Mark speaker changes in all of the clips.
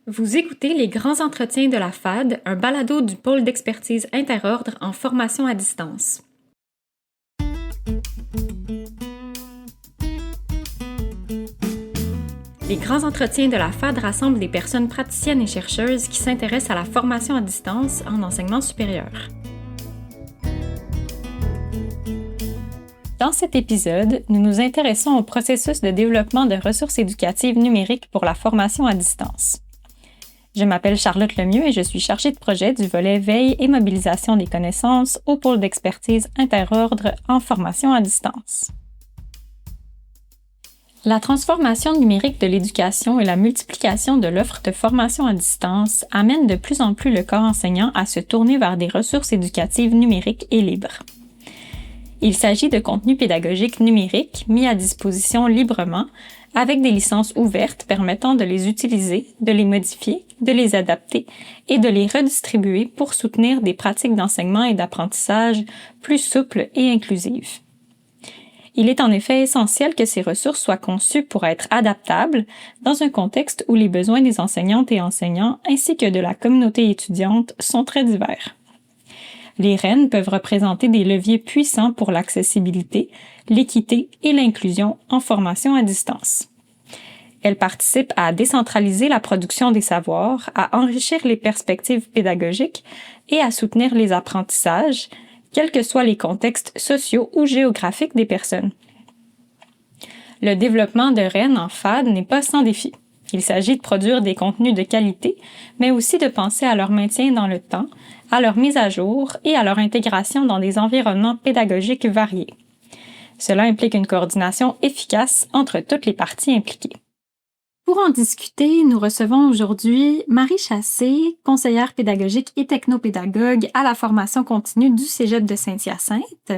Speaker 1: Vous écoutez les grands entretiens de la FAD, un balado du pôle d'expertise interordre en formation à distance. Les grands entretiens de la FAD rassemblent des personnes praticiennes et chercheuses qui s'intéressent à la formation à distance en enseignement supérieur. Dans cet épisode, nous nous intéressons au processus de développement de ressources éducatives numériques pour la formation à distance. Je m'appelle Charlotte Lemieux et je suis chargée de projet du volet Veille et mobilisation des connaissances au pôle d'expertise interordre en formation à distance. La transformation numérique de l'éducation et la multiplication de l'offre de formation à distance amènent de plus en plus le corps enseignant à se tourner vers des ressources éducatives numériques et libres. Il s'agit de contenus pédagogiques numériques mis à disposition librement avec des licences ouvertes permettant de les utiliser, de les modifier, de les adapter et de les redistribuer pour soutenir des pratiques d'enseignement et d'apprentissage plus souples et inclusives. Il est en effet essentiel que ces ressources soient conçues pour être adaptables dans un contexte où les besoins des enseignantes et enseignants ainsi que de la communauté étudiante sont très divers. Les REN peuvent représenter des leviers puissants pour l'accessibilité, l'équité et l'inclusion en formation à distance. Elles participent à décentraliser la production des savoirs, à enrichir les perspectives pédagogiques et à soutenir les apprentissages, quels que soient les contextes sociaux ou géographiques des personnes. Le développement de REN en FAD n'est pas sans défi. Il s'agit de produire des contenus de qualité, mais aussi de penser à leur maintien dans le temps, à leur mise à jour et à leur intégration dans des environnements pédagogiques variés. Cela implique une coordination efficace entre toutes les parties impliquées. Pour en discuter, nous recevons aujourd'hui Marie Chassé, conseillère pédagogique et technopédagogue à la formation continue du Cégep de Saint-Hyacinthe.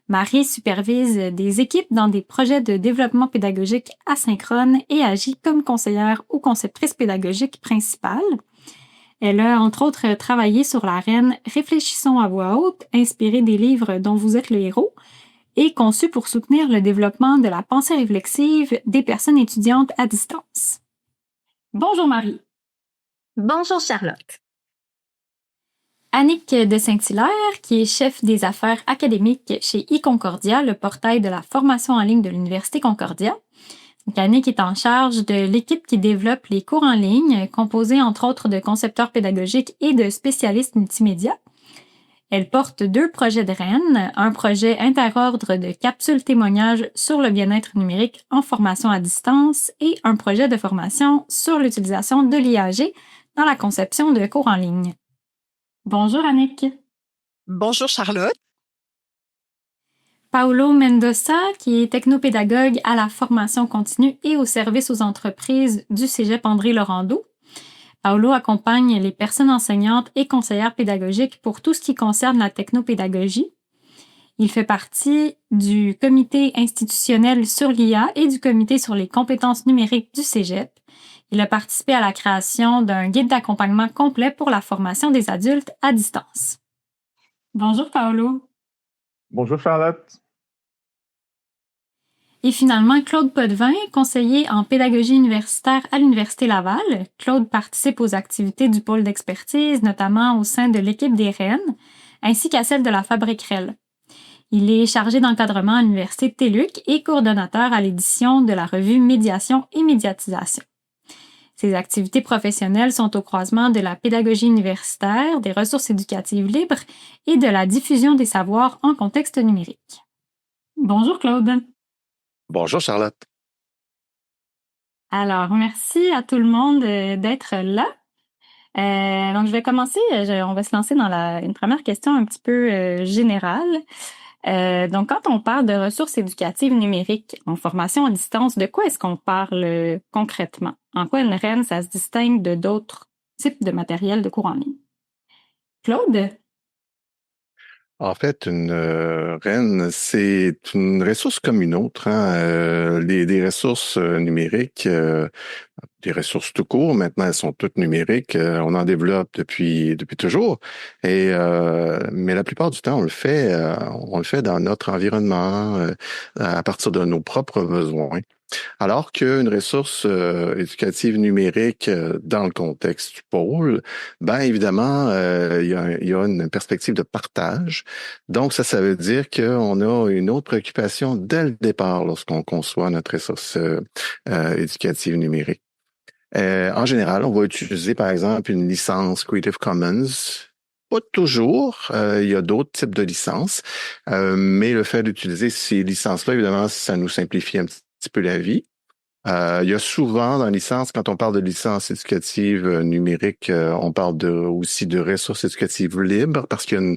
Speaker 1: Marie supervise des équipes dans des projets de développement pédagogique asynchrone et agit comme conseillère ou conceptrice pédagogique principale. Elle a entre autres travaillé sur la REN Réfléchissons à voix haute, inspirée des livres dont vous êtes le héros, et conçue pour soutenir le développement de la pensée réflexive des personnes étudiantes à distance. Bonjour Marie.
Speaker 2: Bonjour Charlotte.
Speaker 1: Annick de Saint-Hilaire, qui est chef des affaires académiques chez eConcordia, le portail de la formation en ligne de l'Université Concordia. Donc, Annick est en charge de l'équipe qui développe les cours en ligne, composée entre autres de concepteurs pédagogiques et de spécialistes multimédia. Elle porte 2 projets de REN, un projet interordre de capsules témoignages sur le bien-être numérique en formation à distance et un projet de formation sur l'utilisation de l'IAG dans la conception de cours en ligne. Bonjour Annick.
Speaker 2: Bonjour Charlotte.
Speaker 1: Paolo Mendoza, qui est technopédagogue à la formation continue et au service aux entreprises du Cégep André Laurando. Paolo accompagne les personnes enseignantes et conseillères pédagogiques pour tout ce qui concerne la technopédagogie. Il fait partie du comité institutionnel sur l'IA et du comité sur les compétences numériques du Cégep. Il a participé à la création d'un guide d'accompagnement complet pour la formation des adultes à distance. Bonjour Paolo.
Speaker 3: Bonjour Charlotte.
Speaker 1: Et finalement, Claude Potvin, conseiller en pédagogie universitaire à l'Université Laval. Claude participe aux activités du pôle d'expertise, notamment au sein de l'équipe des REN, ainsi qu'à celle de la Fabrique REL. Il est chargé d'encadrement à l'Université de TÉLUQ et coordonnateur à l'édition de la revue Médiation et médiatisation. Ses activités professionnelles sont au croisement de la pédagogie universitaire, des ressources éducatives libres et de la diffusion des savoirs en contexte numérique. Bonjour Claude.
Speaker 3: Bonjour Charlotte.
Speaker 1: Alors, merci à tout le monde d'être là. Donc, je vais commencer. On va se lancer dans une première question un petit peu générale. Donc, quand on parle de ressources éducatives numériques en formation à distance, de quoi est-ce qu'on parle concrètement? En quoi une REN, ça se distingue de d'autres types de matériel de cours en ligne? Claude?
Speaker 3: En fait, une REN, c'est une ressource comme une autre. Des ressources numériques, des ressources tout court, maintenant elles sont toutes numériques. On en développe depuis toujours. Mais la plupart du temps, on le fait dans notre environnement, à partir de nos propres besoins. Alors qu'une ressource éducative numérique dans le contexte du pôle, ben évidemment, il y a une perspective de partage. Donc, ça veut dire qu'on a une autre préoccupation dès le départ lorsqu'on conçoit notre ressource éducative numérique. En général, on va utiliser, par exemple, une licence Creative Commons. Pas toujours, il y a d'autres types de licences, mais le fait d'utiliser ces licences-là, évidemment, ça nous simplifie un petit peu la vie. Il y a souvent dans la licence, quand on parle de licence éducative numérique, on parle aussi de ressources éducatives libres parce qu'il y a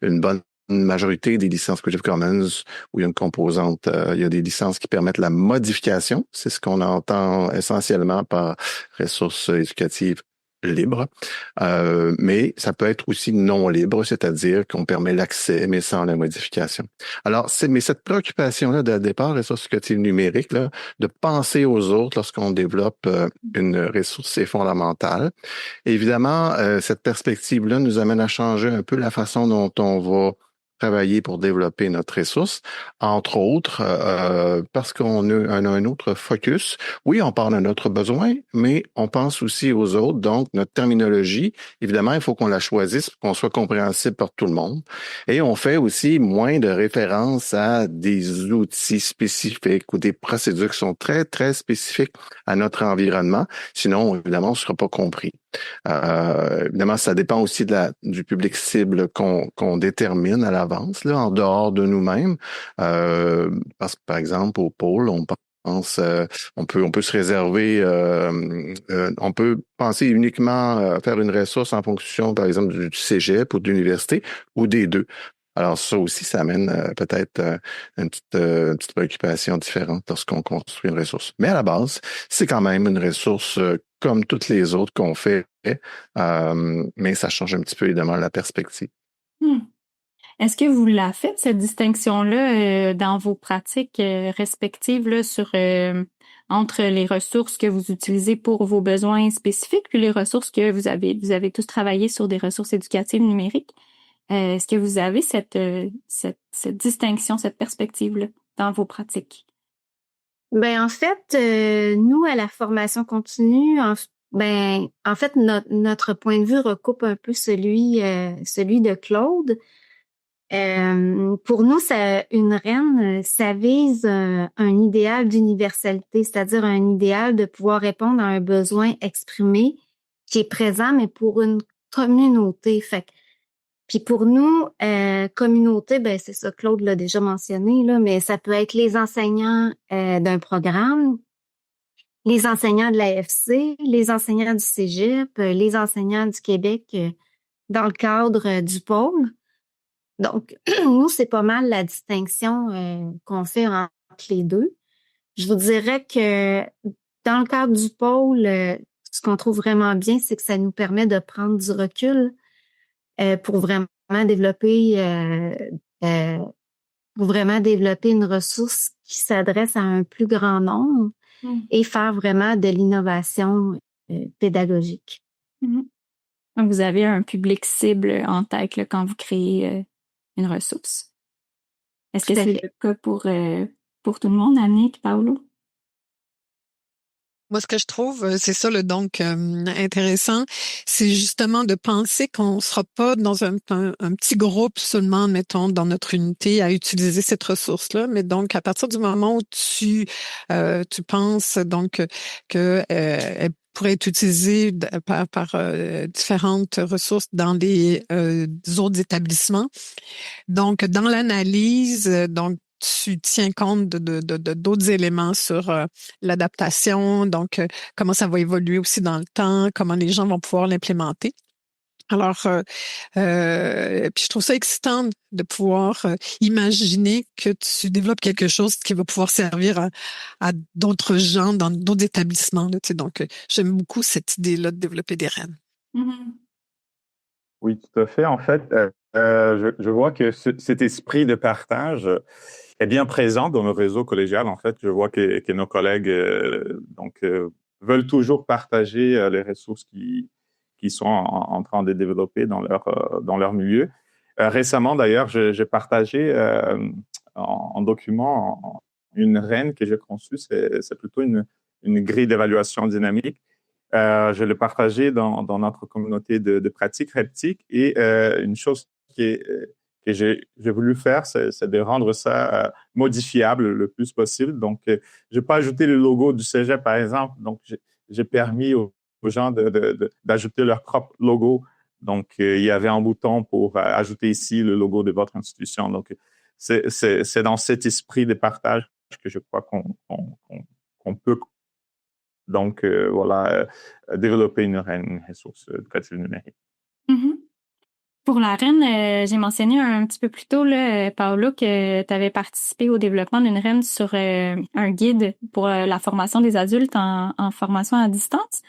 Speaker 3: une bonne majorité des licences Creative Commons où il y a une composante, il y a des licences qui permettent la modification. C'est ce qu'on entend essentiellement par ressources éducatives libres. Mais ça peut être aussi non libre, c'est-à-dire qu'on permet l'accès, mais sans la modification. Alors, mais cette préoccupation-là de départ, ressources éducatives numériques, là, de penser aux autres lorsqu'on développe une ressource, c'est fondamental. Évidemment, cette perspective-là nous amène à changer un peu la façon dont on va travailler pour développer notre ressource, entre autres, parce qu'on a un autre focus. Oui, on parle de notre besoin, mais on pense aussi aux autres. Donc, notre terminologie, évidemment, il faut qu'on la choisisse pour qu'on soit compréhensible par tout le monde. Et on fait aussi moins de référence à des outils spécifiques ou des procédures qui sont très, très spécifiques à notre environnement. Sinon, évidemment, on ne sera pas compris. Évidemment, ça dépend aussi du public cible qu'on détermine à l'avance, là, en dehors de nous-mêmes. Parce que, par exemple, au pôle, on pense, on peut se réserver, on peut penser uniquement faire une ressource en fonction, par exemple, du cégep ou de l'université ou des deux. Alors ça aussi, ça amène peut-être une petite préoccupation différente lorsqu'on construit une ressource. Mais à la base, c'est quand même une ressource comme toutes les autres qu'on fait, mais ça change un petit peu évidemment la perspective.
Speaker 1: Est-ce que vous la faites, cette distinction-là, dans vos pratiques respectives là, entre les ressources que vous utilisez pour vos besoins spécifiques puis les ressources que vous avez tous travaillé sur des ressources éducatives numériques? Est-ce que vous avez cette distinction, cette perspective-là dans vos pratiques?
Speaker 2: Ben en fait, nous à la formation continue, en fait notre point de vue recoupe un peu celui de Claude. Pour nous, une REN, ça vise un idéal d'universalité, c'est-à-dire un idéal de pouvoir répondre à un besoin exprimé qui est présent, mais pour une communauté. Puis pour nous, communauté, ben c'est ça, Claude l'a déjà mentionné, là, mais ça peut être les enseignants d'un programme, les enseignants de l'AFC, les enseignants du Cégep, les enseignants du Québec dans le cadre du pôle. Donc, nous, c'est pas mal la distinction qu'on fait entre les deux. Je vous dirais que dans le cadre du pôle, ce qu'on trouve vraiment bien, c'est que ça nous permet de prendre du recul pour vraiment développer une ressource qui s'adresse à un plus grand nombre et faire vraiment de l'innovation pédagogique.
Speaker 1: Donc, vous avez un public cible en tête là, quand vous créez une ressource. Est-ce que c'est le cas pour tout le monde, Annick, Paolo?
Speaker 4: Moi, ce que je trouve, c'est ça, donc intéressant, c'est justement de penser qu'on ne sera pas dans un petit groupe seulement, mettons, dans notre unité à utiliser cette ressource-là, mais donc à partir du moment où tu penses donc que elle pourrait être utilisée par différentes ressources dans les autres établissements. Donc, dans l'analyse, donc tu tiens compte de d'autres éléments sur l'adaptation, donc comment ça va évoluer aussi dans le temps, comment les gens vont pouvoir l'implémenter. Alors, puis je trouve ça excitant de pouvoir imaginer que tu développes quelque chose qui va pouvoir servir à d'autres gens dans d'autres établissements. Là, tu sais, donc, j'aime beaucoup cette idée-là de développer des REN.
Speaker 5: Oui, tout à fait. En fait, je vois que cet esprit de partage est bien présent dans le réseau collégial. En fait, je vois que nos collègues veulent toujours partager les ressources qui sont en train de développer dans leur milieu. Récemment, d'ailleurs, j'ai partagé en document une REN que j'ai conçue, c'est plutôt une grille d'évaluation dynamique. Je l'ai partagée dans notre communauté de pratique Reptique et une chose que j'ai voulu faire, c'est de rendre ça modifiable le plus possible. Donc, j'ai pas ajouté le logo du cégep, par exemple. Donc, j'ai permis aux gens d'ajouter leur propre logo. Donc, il y avait un bouton pour ajouter ici le logo de votre institution. Donc, c'est dans cet esprit de partage que je crois qu'on peut donc développer une ressource éducative numérique.
Speaker 1: Mm-hmm. Pour la REN, j'ai mentionné un petit peu plus tôt, là, Paolo, que tu avais participé au développement d'une REN sur un guide pour la formation des adultes en formation à distance.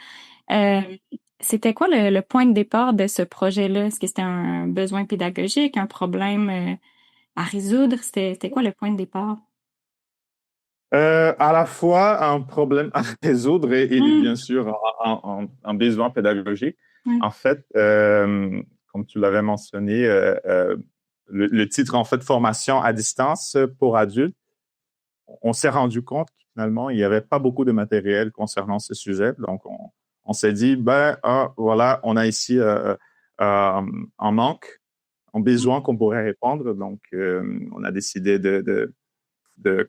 Speaker 1: C'était quoi le point de départ de ce projet-là? Est-ce que c'était un besoin pédagogique, un problème à résoudre? C'était quoi le point de départ?
Speaker 5: À la fois un problème à résoudre et bien sûr un besoin pédagogique. En fait, comme tu l'avais mentionné, le titre en fait formation à distance pour adultes, on s'est rendu compte que finalement il n'y avait pas beaucoup de matériel concernant ce sujet. Donc on s'est dit voilà, on a ici un manque, un besoin qu'on pourrait répondre. Donc on a décidé de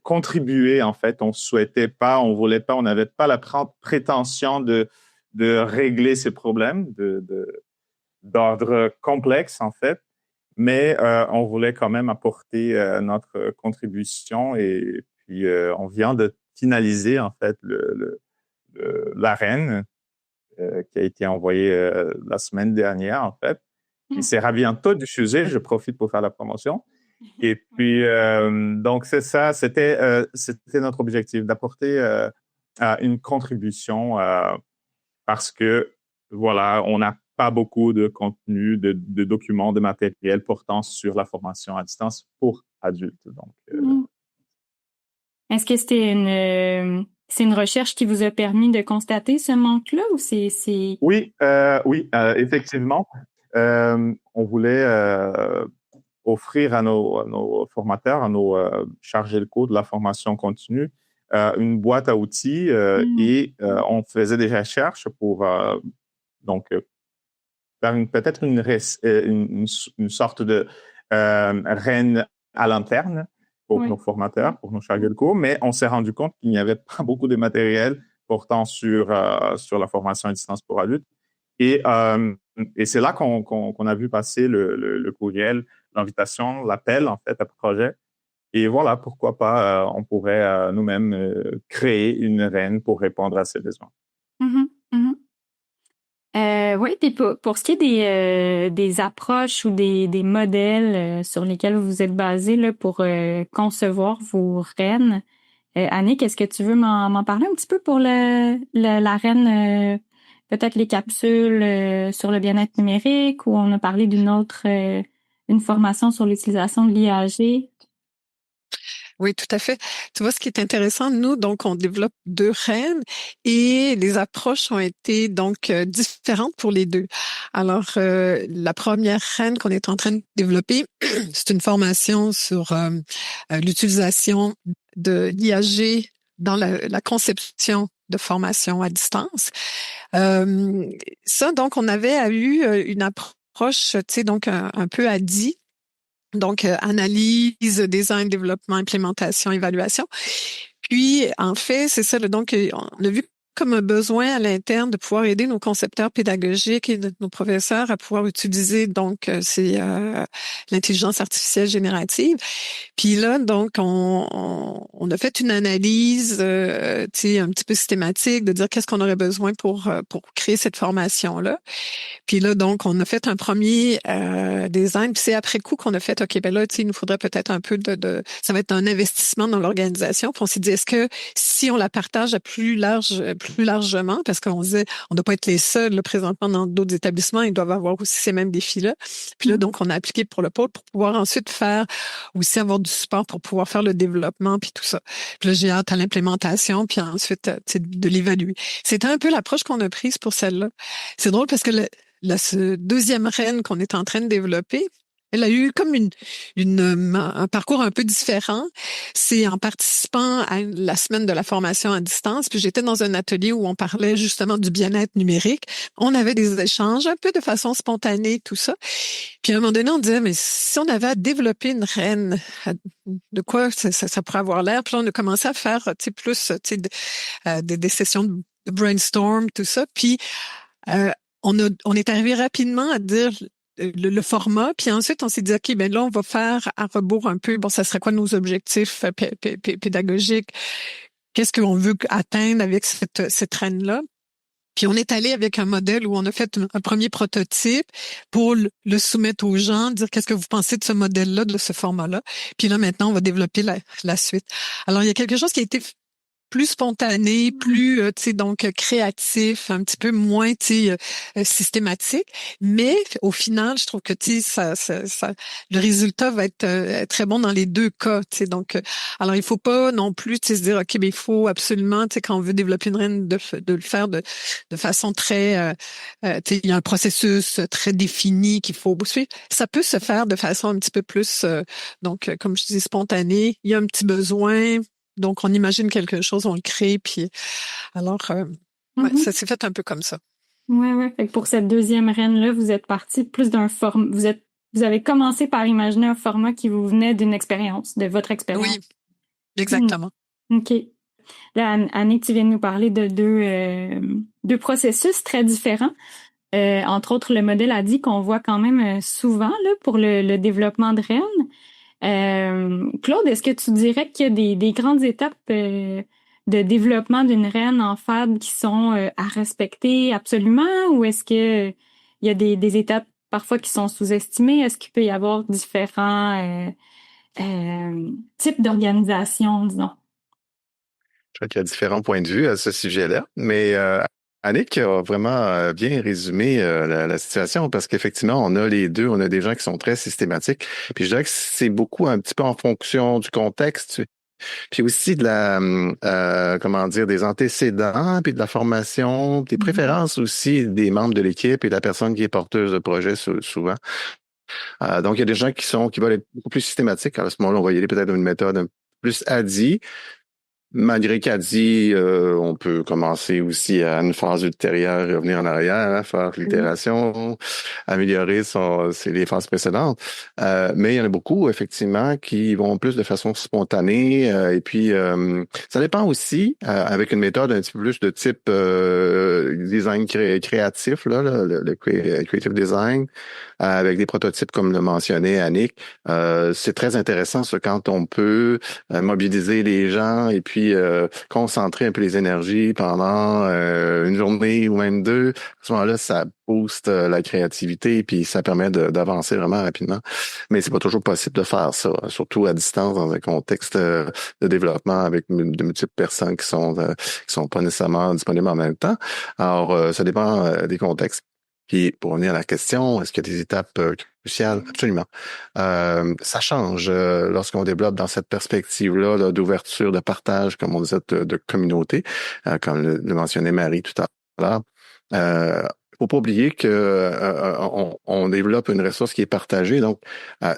Speaker 5: contribuer, en fait. On voulait pas, on n'avait pas la prétention de régler ces problèmes d'ordre complexe, en fait, mais on voulait quand même apporter notre contribution et puis on vient de finaliser, en fait, la REN qui a été envoyée la semaine dernière, en fait. Puis c'est bientôt du sujet, je profite pour faire la promotion. Et puis, donc, c'est ça, c'était notre objectif, d'apporter une contribution parce que, voilà, on n'a pas beaucoup de contenu, de documents, de matériel portant sur la formation à distance pour adultes. Donc,
Speaker 1: Est-ce que c'est une recherche qui vous a permis de constater ce manque-là ou c'est...
Speaker 5: Oui, effectivement. On voulait offrir à nos formateurs, à nos chargés de cours de la formation continue, une boîte à outils et on faisait des recherches pour donc faire peut-être une sorte de REN à l'interne pour nos formateurs, pour nos chargés de cours, mais on s'est rendu compte qu'il n'y avait pas beaucoup de matériel portant sur la formation à distance pour adultes. Et c'est là qu'on a vu passer le courriel, l'invitation, l'appel, en fait, à projet. Et voilà, pourquoi pas, on pourrait nous-mêmes créer une REN pour répondre à ces besoins.
Speaker 1: Oui, puis pour ce qui est des approches ou des modèles sur lesquels vous vous êtes basés là, pour concevoir vos REN, Annick, est-ce que tu veux m'en parler un petit peu pour la REN, peut-être les capsules sur le bien-être numérique, ou on a parlé d'une autre, une formation sur l'utilisation de l'IAG?
Speaker 4: Oui, tout à fait. Tu vois, ce qui est intéressant, nous, donc, on développe 2 REN et les approches ont été donc différentes pour les 2. Alors, la première REN qu'on est en train de développer, c'est une formation sur l'utilisation de l'IAG dans la conception de formation à distance. Ça, donc, on avait eu une approche, tu sais, donc un peu à 10. Donc, analyse, design, développement, implémentation, évaluation. Puis, en fait, c'est ça, donc, on a vu comme un besoin à l'interne de pouvoir aider nos concepteurs pédagogiques et nos professeurs à pouvoir utiliser, donc, l'intelligence artificielle générative. Puis là, donc, on a fait une analyse, tu sais, un petit peu systématique de dire qu'est-ce qu'on aurait besoin pour créer cette formation-là. Puis là, donc, on a fait un premier design. Puis c'est après coup qu'on a fait, OK, ben là, tu sais, il nous faudrait peut-être un peu ça va être un investissement dans l'organisation. Puis on s'est dit, est-ce que si on la partage à plus largement, parce qu'on disait, on ne doit pas être les seuls là, présentement dans d'autres établissements, ils doivent avoir aussi ces mêmes défis-là. Puis là, donc, on a appliqué pour le pôle pour pouvoir ensuite faire aussi avoir du support pour pouvoir faire le développement puis tout ça. Puis là, j'ai hâte à l'implémentation puis ensuite de l'évaluer. C'était un peu l'approche qu'on a prise pour celle-là. C'est drôle parce que ce deuxième REN qu'on est en train de développer, Elle a eu comme un parcours un peu différent. C'est en participant à la semaine de la formation à distance, puis j'étais dans un atelier où on parlait justement du bien-être numérique. On avait des échanges un peu de façon spontanée, tout ça. Puis à un moment donné, on disait, mais si on avait à développer une reine, de quoi ça pourrait avoir l'air? Puis là, on a commencé à faire, plus, des sessions de brainstorm, tout ça. Puis on est arrivé rapidement à dire le format, puis ensuite on s'est dit, OK, ben là, on va faire à rebours un peu, bon, ça serait quoi nos objectifs pédagogiques? Qu'est-ce qu'on veut atteindre avec cette reine-là? Puis on est allé avec un modèle où on a fait un premier prototype pour le soumettre aux gens, dire qu'est-ce que vous pensez de ce modèle-là, de ce format-là. Puis là, maintenant, on va développer la suite. Alors, il y a quelque chose qui a été plus spontané, plus donc créatif, un petit peu moins systématique, mais au final, je trouve que ça le résultat va être très bon dans les deux cas, donc alors il faut pas non plus se dire OK, mais il faut absolument quand on veut développer une reine de le faire de façon très il y a un processus très défini qu'il faut suivre. Ça peut se faire de façon un petit peu plus donc comme je dis spontanée, il y a un petit besoin. Donc, on imagine quelque chose, on le crée, puis alors, ça s'est fait un peu comme ça.
Speaker 1: Ouais. Fait que pour cette deuxième reine-là, vous êtes parti plus d'un format. Vous avez commencé par imaginer un format qui vous venait d'une expérience, de votre expérience.
Speaker 4: Oui, exactement.
Speaker 1: OK. Là, Annick, tu viens de nous parler de deux processus très différents. Entre autres, le modèle a dit qu'on voit quand même souvent là pour le développement de reines. Claude, est-ce que tu dirais qu'il y a des grandes étapes de développement d'une reine en fad qui sont à respecter absolument, ou est-ce que il y a des étapes parfois qui sont sous-estimées? Est-ce qu'il peut y avoir différents types d'organisation, disons?
Speaker 3: Je crois qu'il y a différents points de vue à ce sujet-là, mais Annick a vraiment bien résumé la situation parce qu'effectivement, on a les deux, on a des gens qui sont très systématiques. Puis je dirais que c'est beaucoup un petit peu en fonction du contexte, puis aussi de des antécédents, puis de la formation, des préférences aussi des membres de l'équipe et de la personne qui est porteuse de projet souvent. Donc, il y a des gens qui veulent être beaucoup plus systématiques. À ce moment-là, on va y aller peut-être dans une méthode un peu plus ADI. Malgré qu'ADI, on peut commencer aussi à une phase ultérieure et revenir en arrière, faire l'itération, améliorer les phases précédentes. Mais il y en a beaucoup, effectivement, qui vont plus de façon spontanée. Et puis, ça dépend aussi, avec une méthode un petit peu plus de type design créatif, le creative design, avec des prototypes comme le mentionnait Annick. C'est très intéressant, ça, quand on peut mobiliser les gens et puis concentrer un peu les énergies pendant une journée ou même deux. À ce moment-là, ça booste la créativité et puis ça permet d'avancer vraiment rapidement. Mais c'est pas toujours possible de faire ça, surtout à distance dans un contexte de développement avec de multiples personnes qui sont pas nécessairement disponibles en même temps. Alors, ça dépend des contextes. Puis, pour revenir à la question, est-ce qu'il y a des étapes cruciales? Absolument. Ça change lorsqu'on développe dans cette perspective-là d'ouverture, de partage, comme on disait, de communauté, comme le mentionnait Marie tout à l'heure. Faut pas oublier que on développe une ressource qui est partagée, donc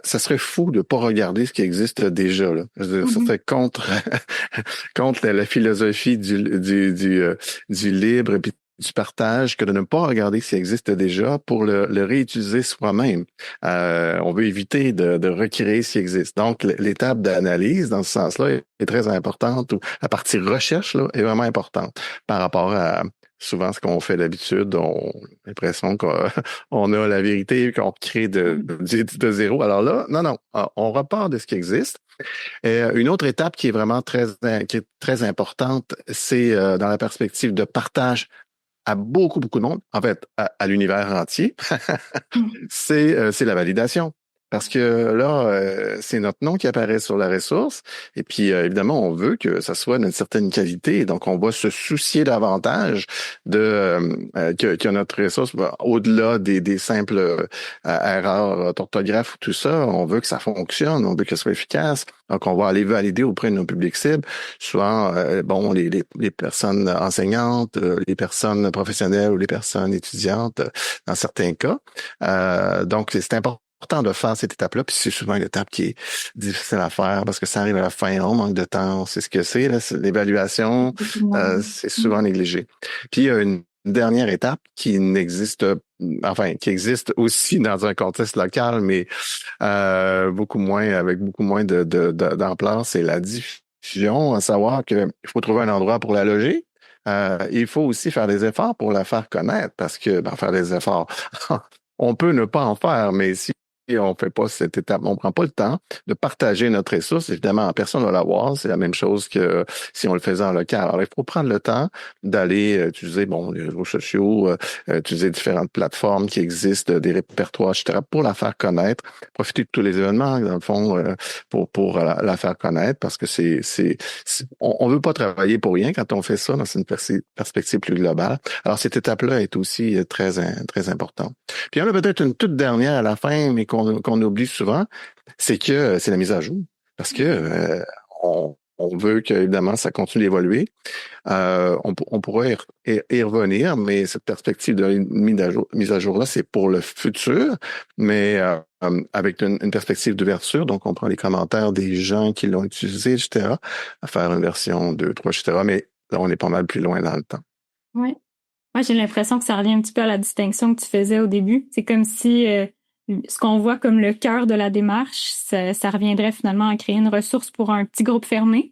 Speaker 3: ça serait fou de pas regarder ce qui existe déjà. Là. Ça serait contre la philosophie du libre et puis du partage que de ne pas regarder ce qui existe déjà pour le réutiliser soi-même. On veut éviter de recréer ce qui existe. Donc, l'étape d'analyse, dans ce sens-là, est très importante. La partie recherche là, est vraiment importante par rapport à souvent ce qu'on fait d'habitude. On a l'impression qu'on a la vérité et qu'on crée de zéro. Alors là, non, on repart de ce qui existe. Et une autre étape qui est vraiment très importante, c'est dans la perspective de partage à beaucoup de monde, en fait, à l'univers entier, c'est la validation. Parce que là, c'est notre nom qui apparaît sur la ressource. Et puis, évidemment, on veut que ça soit d'une certaine qualité. Donc, on va se soucier davantage que notre ressource, au-delà des simples erreurs d'orthographe ou tout ça, on veut que ça fonctionne, on veut que ça soit efficace. Donc, on va aller valider auprès de nos publics cibles. Souvent, les personnes enseignantes, les personnes professionnelles ou les personnes étudiantes, dans certains cas. Donc, c'est important important de faire cette étape-là, puis c'est souvent une étape qui est difficile à faire parce que ça arrive à la fin, on manque de temps, on sait ce que c'est, là, l'évaluation, c'est souvent négligé. Puis il y a une dernière étape qui qui existe aussi dans un contexte local, mais avec beaucoup moins d'ampleur, c'est la diffusion, à savoir qu'il faut trouver un endroit pour la loger. Il faut aussi faire des efforts pour la faire connaître parce que, faire des efforts, on peut ne pas en faire, mais si on fait pas cette étape, on prend pas le temps de partager notre ressource, évidemment, personne ne va l'avoir. C'est la même chose que si on le faisait en local. Alors, il faut prendre le temps d'aller utiliser, les réseaux sociaux, utiliser différentes plateformes qui existent, des répertoires, etc., pour la faire connaître. Profiter de tous les événements, dans le fond, pour la faire connaître, parce que on veut pas travailler pour rien quand on fait ça dans une perspective plus globale. Alors, cette étape-là est aussi très importante. Puis, il y en a peut-être une toute dernière à la fin, mais qu'on oublie souvent, c'est la mise à jour. Parce que on veut que, évidemment, ça continue d'évoluer. On pourrait y revenir, mais cette perspective de mise à jour-là, c'est pour le futur, mais avec une perspective d'ouverture. Donc, on prend les commentaires des gens qui l'ont utilisé, etc., à faire une version 2, 3, etc. Mais là, on est pas mal plus loin dans le temps.
Speaker 1: Oui. Moi, j'ai l'impression que ça revient un petit peu à la distinction que tu faisais au début. C'est comme si ce qu'on voit comme le cœur de la démarche, ça reviendrait finalement à créer une ressource pour un petit groupe fermé,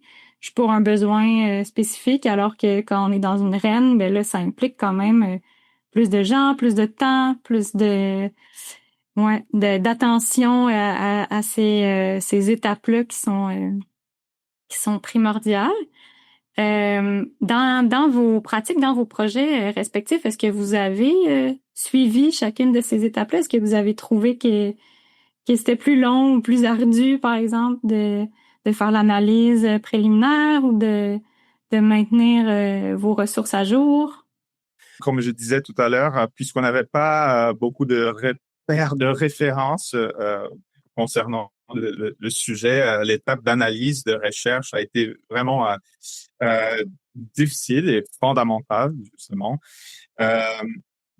Speaker 1: pour un besoin spécifique, alors que quand on est dans une reine, ben là, ça implique quand même plus de gens, plus de temps, plus d'attention à ces étapes-là qui sont primordiales. Dans vos pratiques, dans vos projets respectifs, est-ce que vous avez suivi chacune de ces étapes-là? Est-ce que vous avez trouvé que c'était plus long ou plus ardu, par exemple, de faire l'analyse préliminaire ou de maintenir vos ressources à jour?
Speaker 5: Comme je disais tout à l'heure, puisqu'on n'avait pas beaucoup de repères de référence concernant le sujet, l'étape d'analyse, de recherche a été vraiment difficile et fondamentale, justement.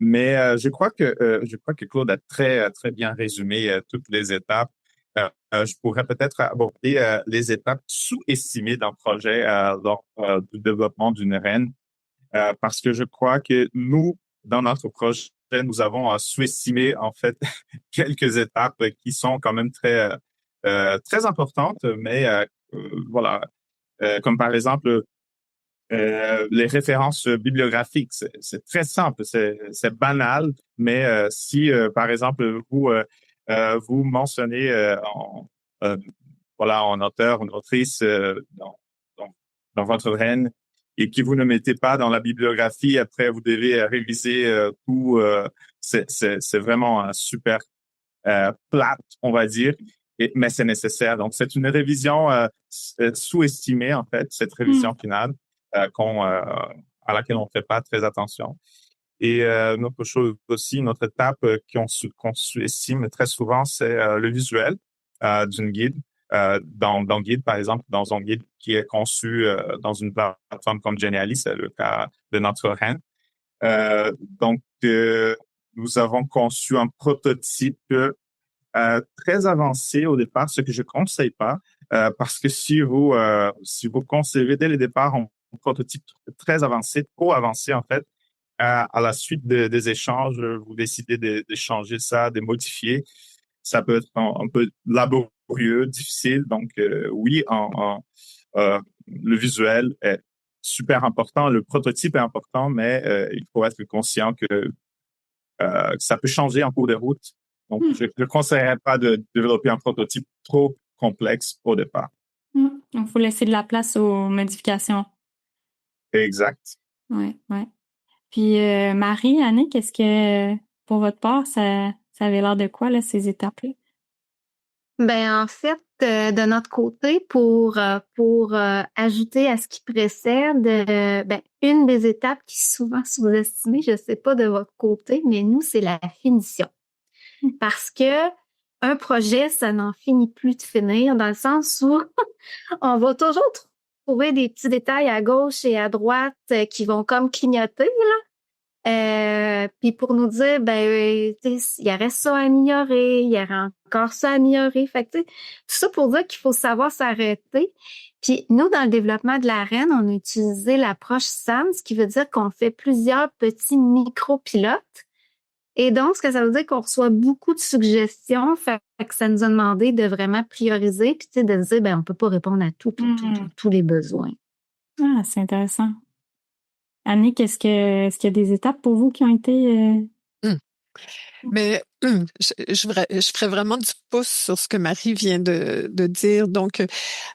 Speaker 5: Mais je crois que Claude a très très bien résumé toutes les étapes. Je pourrais peut-être aborder les étapes sous-estimées d'un projet lors du développement d'une reine. Parce que je crois que nous, dans notre projet, nous avons sous-estimé en fait quelques étapes qui sont quand même très très importantes, mais voilà, comme par exemple les références bibliographiques. C'est très simple, c'est banal, mais si par exemple vous mentionnez en auteur ou une autrice dans votre reine, et que vous ne mettez pas dans la bibliographie, après vous devez réviser tout. C'est vraiment super plate, on va dire, mais c'est nécessaire. Donc, c'est une révision sous-estimée, en fait, cette révision finale à laquelle on ne fait pas très attention. Et notre chose aussi, notre étape qu'on sous-estime très souvent, c'est le visuel d'une guide. Dans Guide, par exemple, dans un guide qui est conçu dans une plateforme comme Genially, c'est le cas de notre reine. Donc, nous avons conçu un prototype très avancé au départ, ce que je conseille pas, parce que si vous concevez dès le départ un prototype très avancé, trop avancé en fait, à la suite des échanges, vous décidez de changer ça, de modifier. Ça peut être un peu laborieux, difficile. Donc, oui, le visuel est super important, le prototype est important, mais il faut être conscient que ça peut changer en cours de route. Donc, je ne conseillerais pas de développer un prototype trop complexe au départ.
Speaker 1: Donc, il faut laisser de la place aux modifications.
Speaker 5: Exact.
Speaker 1: Oui. Puis, Marie, Annick, est-ce que pour votre part, ça avait l'air de quoi, là, ces étapes-là?
Speaker 2: En fait, de notre côté, pour ajouter à ce qui précède, une des étapes qui est souvent sous-estimée, je sais pas de votre côté, mais nous, c'est la finition. Parce que un projet, ça n'en finit plus de finir, dans le sens où on va toujours trouver des petits détails à gauche et à droite qui vont comme clignoter, là. Puis pour nous dire, tu sais, il y aurait ça à améliorer, il y aurait encore ça à améliorer. Fait que, tu sais, tout ça pour dire qu'il faut savoir s'arrêter. Puis nous, dans le développement de la reine, on a utilisé l'approche SAM, ce qui veut dire qu'on fait plusieurs petits micro-pilotes. Et donc, ce que ça veut dire qu'on reçoit beaucoup de suggestions, fait que ça nous a demandé de vraiment prioriser, puis tu sais, de se dire, on peut pas répondre à tous les besoins.
Speaker 1: Ah, c'est intéressant. Annick, est-ce qu'il y a des étapes pour vous qui ont été...
Speaker 4: Mais je ferais vraiment du pouce sur ce que Marie vient de dire. Donc,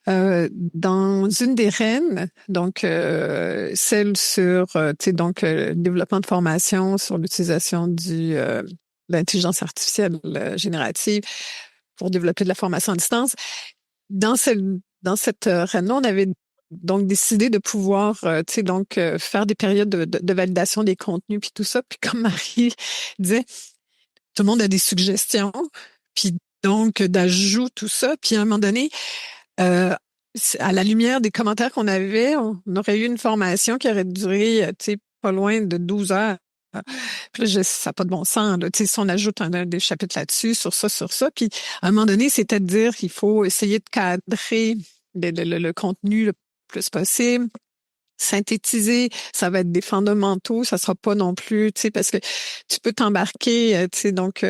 Speaker 4: dans une des reines, donc celle sur, tu sais, donc le développement de formation sur l'utilisation de l'intelligence artificielle générative pour développer de la formation à distance. Dans cette reine-là, on avait donc décidé de pouvoir, tu sais, donc faire des périodes de validation des contenus puis tout ça. Puis comme Marie disait, tout le monde a des suggestions, puis donc d'ajout, tout ça. Puis à un moment donné, à la lumière des commentaires qu'on avait, on aurait eu une formation qui aurait duré, tu sais, pas loin de 12 heures. Puis là, ça n'a pas de bon sens. Là. Tu sais, si on ajoute des chapitres là-dessus, sur ça. Puis à un moment donné, c'était de dire qu'il faut essayer de cadrer le contenu le plus possible. Synthétiser, ça va être des fondamentaux, ça sera pas non plus, tu sais, parce que tu peux t'embarquer, tu sais, donc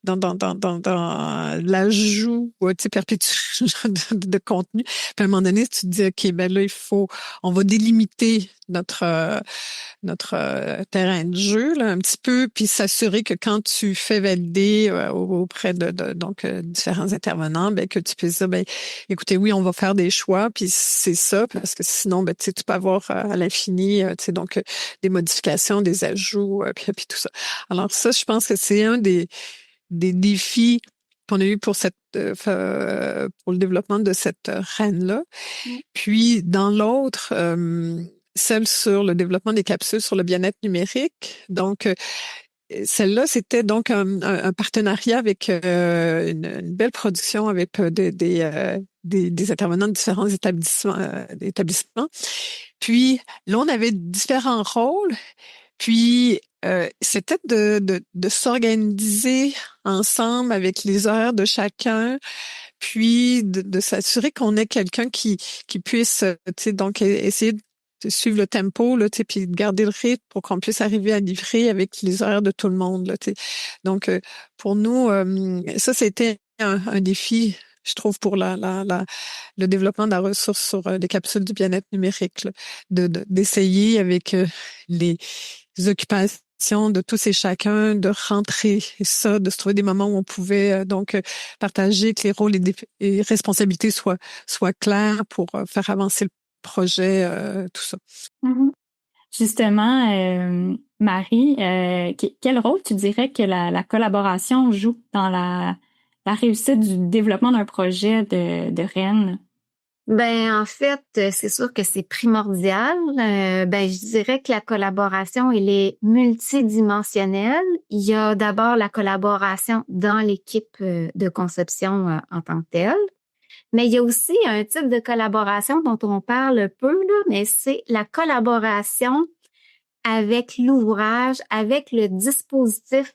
Speaker 4: dans l'ajout, tu sais, perpétuel de contenu. Puis à un moment donné, tu te dis, ok, ben là, on va délimiter notre terrain de jeu là un petit peu, puis s'assurer que quand tu fais valider auprès de différents intervenants, ben que tu puisses dire, ben écoutez, oui, on va faire des choix, puis c'est ça, parce que sinon, ben tu sais, tu peux avoir à l'infini, tu sais, donc des modifications, des ajouts, puis tout ça. Alors ça, je pense que c'est un des défis qu'on a eu pour pour le développement de cette reine-là. Puis dans l'autre, celle sur le développement des capsules sur le bien-être numérique. Donc, celle-là, c'était donc un partenariat avec une belle production avec des intervenants de différents établissements. Puis là, on avait différents rôles. Puis c'était de s'organiser ensemble avec les horaires de chacun, puis de s'assurer qu'on ait quelqu'un qui puisse, tu sais, donc essayer de suivre le tempo, là, tu sais, puis de garder le rythme pour qu'on puisse arriver à livrer avec les horaires de tout le monde, là, tu sais. Donc, pour nous, ça, c'était un défi, je trouve, pour le développement de la ressource sur les capsules du bien-être numérique, là, d'essayer avec les occupations de tous et chacun, de rentrer ça, de se trouver des moments où on pouvait partager, que les rôles et responsabilités soient clairs pour faire avancer le projet, tout ça.
Speaker 1: Mm-hmm. Justement, Marie, quel rôle tu dirais que la collaboration joue dans la réussite du développement d'un projet de reine?
Speaker 2: En fait, c'est sûr que c'est primordial. Je dirais que la collaboration, elle est multidimensionnelle. Il y a d'abord la collaboration dans l'équipe de conception en tant que telle. Mais il y a aussi un type de collaboration dont on parle peu, là, mais c'est la collaboration avec l'ouvrage, avec le dispositif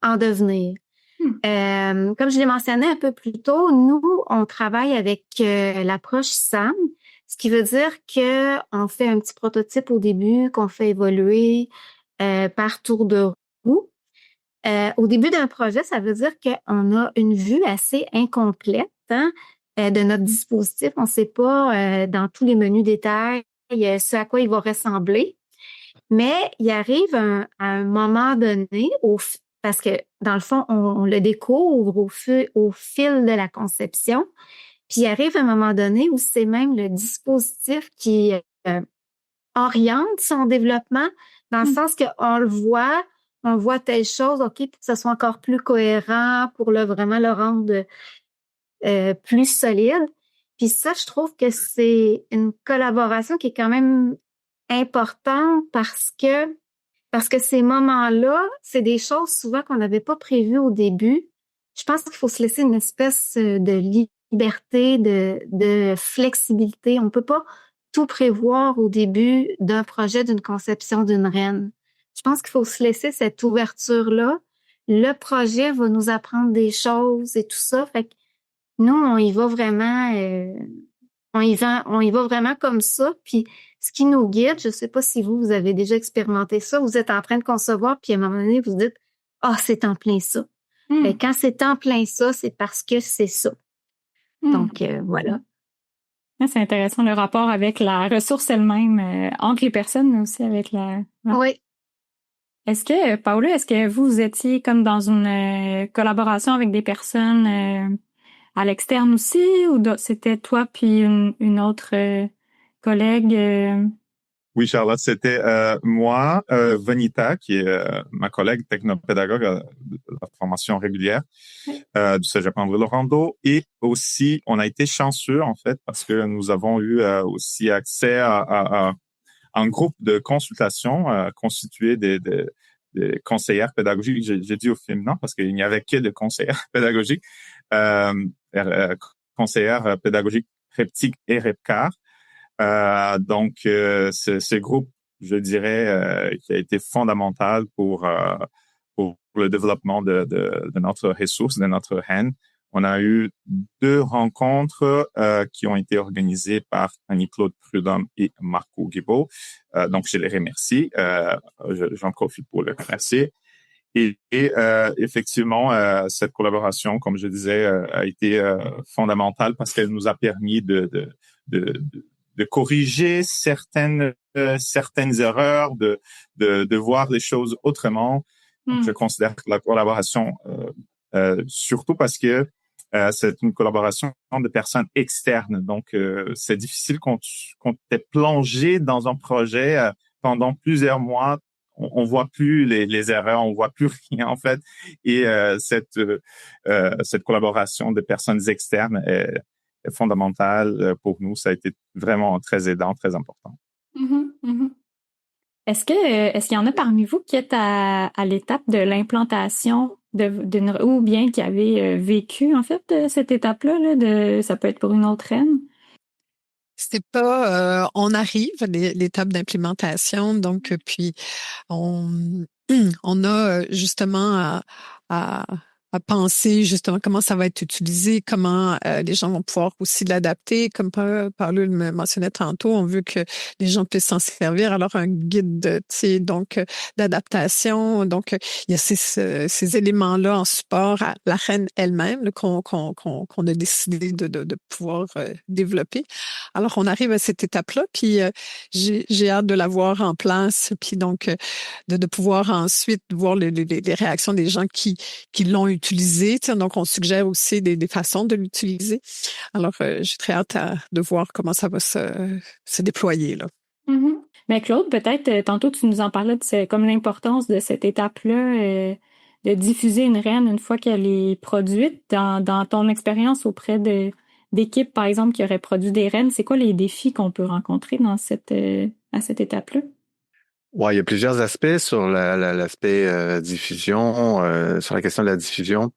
Speaker 2: en devenir. Comme je l'ai mentionné un peu plus tôt, nous, on travaille avec l'approche SAM, ce qui veut dire qu'on fait un petit prototype au début, qu'on fait évoluer par tour de roue. Au début d'un projet, ça veut dire qu'on a une vue assez incomplète de notre dispositif. On ne sait pas dans tous les menus détails ce à quoi il va ressembler. Mais il arrive à un moment donné, parce que dans le fond, on le découvre au fil de la conception. Puis il arrive un moment donné où c'est même le dispositif qui oriente son développement, dans le sens qu'on le voit, on voit telle chose, OK, pour que ça soit encore plus cohérent, pour vraiment le rendre plus solide. Puis ça, je trouve que c'est une collaboration qui est quand même importante parce que ces moments-là, c'est des choses souvent qu'on n'avait pas prévues au début. Je pense qu'il faut se laisser une espèce de liberté, de flexibilité. On peut pas tout prévoir au début d'un projet, d'une conception d'une reine. Je pense qu'il faut se laisser cette ouverture-là. Le projet va nous apprendre des choses et tout ça. Fait que nous, on y va vraiment, on y va vraiment comme ça. Puis ce qui nous guide, je sais pas si vous avez déjà expérimenté ça. Vous êtes en train de concevoir, puis à un moment donné, vous dites, c'est en plein ça. Mais quand c'est en plein ça, c'est parce que c'est ça. Donc voilà.
Speaker 1: C'est intéressant le rapport avec la ressource elle-même entre les personnes, mais aussi avec la.
Speaker 2: Oui.
Speaker 1: Est-ce que vous étiez comme dans une collaboration avec des personnes à l'externe aussi, ou c'était toi puis une autre collègue?
Speaker 5: Oui, Charlotte, c'était moi, Vanita, qui est ma collègue technopédagogue de la formation régulière du Cégep André Laurando. Et aussi, on a été chanceux, en fait, parce que nous avons eu aussi accès à un groupe de consultation constitué des conseillères pédagogiques. J'ai dit au féminin parce qu'il n'y avait que des conseillères pédagogiques, conseillères pédagogiques REPTIC et REPCAR. Donc, ce groupe, je dirais, qui a été fondamental pour le développement de notre ressource, de notre REN. On a eu 2 rencontres qui ont été organisées par Annie-Claude Prudhomme et Marco Guibault. Donc, je les remercie. J'en profite pour les remercier. Et effectivement, cette collaboration, comme je disais, a été fondamentale parce qu'elle nous a permis de corriger certaines erreurs, de voir les choses autrement. Donc, je considère que la collaboration, surtout parce que c'est une collaboration de personnes externes. Donc, c'est difficile quand t'es plongé dans un projet pendant plusieurs mois. On voit plus les erreurs, on voit plus rien en fait. Et cette collaboration de personnes externes est fondamentale pour nous. Ça a été vraiment très aidant, très important.
Speaker 1: Est-ce qu'il y en a parmi vous qui est à l'étape de l'implantation ou bien qui avait vécu en fait cette étape-là, ça peut être pour une autre reine?
Speaker 4: C'est pas, on arrive à l'étape d'implémentation, donc puis on a justement à penser justement comment ça va être utilisé, comment les gens vont pouvoir aussi l'adapter. Comme Paolo le mentionnait tantôt, on veut que les gens puissent s'en servir. Alors un guide, donc d'adaptation. Donc il y a ces éléments-là en support à la reine elle-même qu'on a décidé de pouvoir développer. Alors on arrive à cette étape-là, puis j'ai hâte de la voir en place, puis donc de pouvoir ensuite voir les réactions des gens qui l'ont utilisé. Donc, on suggère aussi des façons de l'utiliser. Alors, j'ai très hâte de voir comment ça va se déployer, là.
Speaker 1: Mais Claude, peut-être, tantôt, tu nous en parlais de comme l'importance de cette étape-là, de diffuser une reine une fois qu'elle est produite. Dans ton expérience auprès d'équipes, par exemple, qui auraient produit des reines, c'est quoi les défis qu'on peut rencontrer à cette étape-là?
Speaker 3: Ouais, il y a plusieurs aspects sur l'aspect diffusion, sur la question de la diffusion.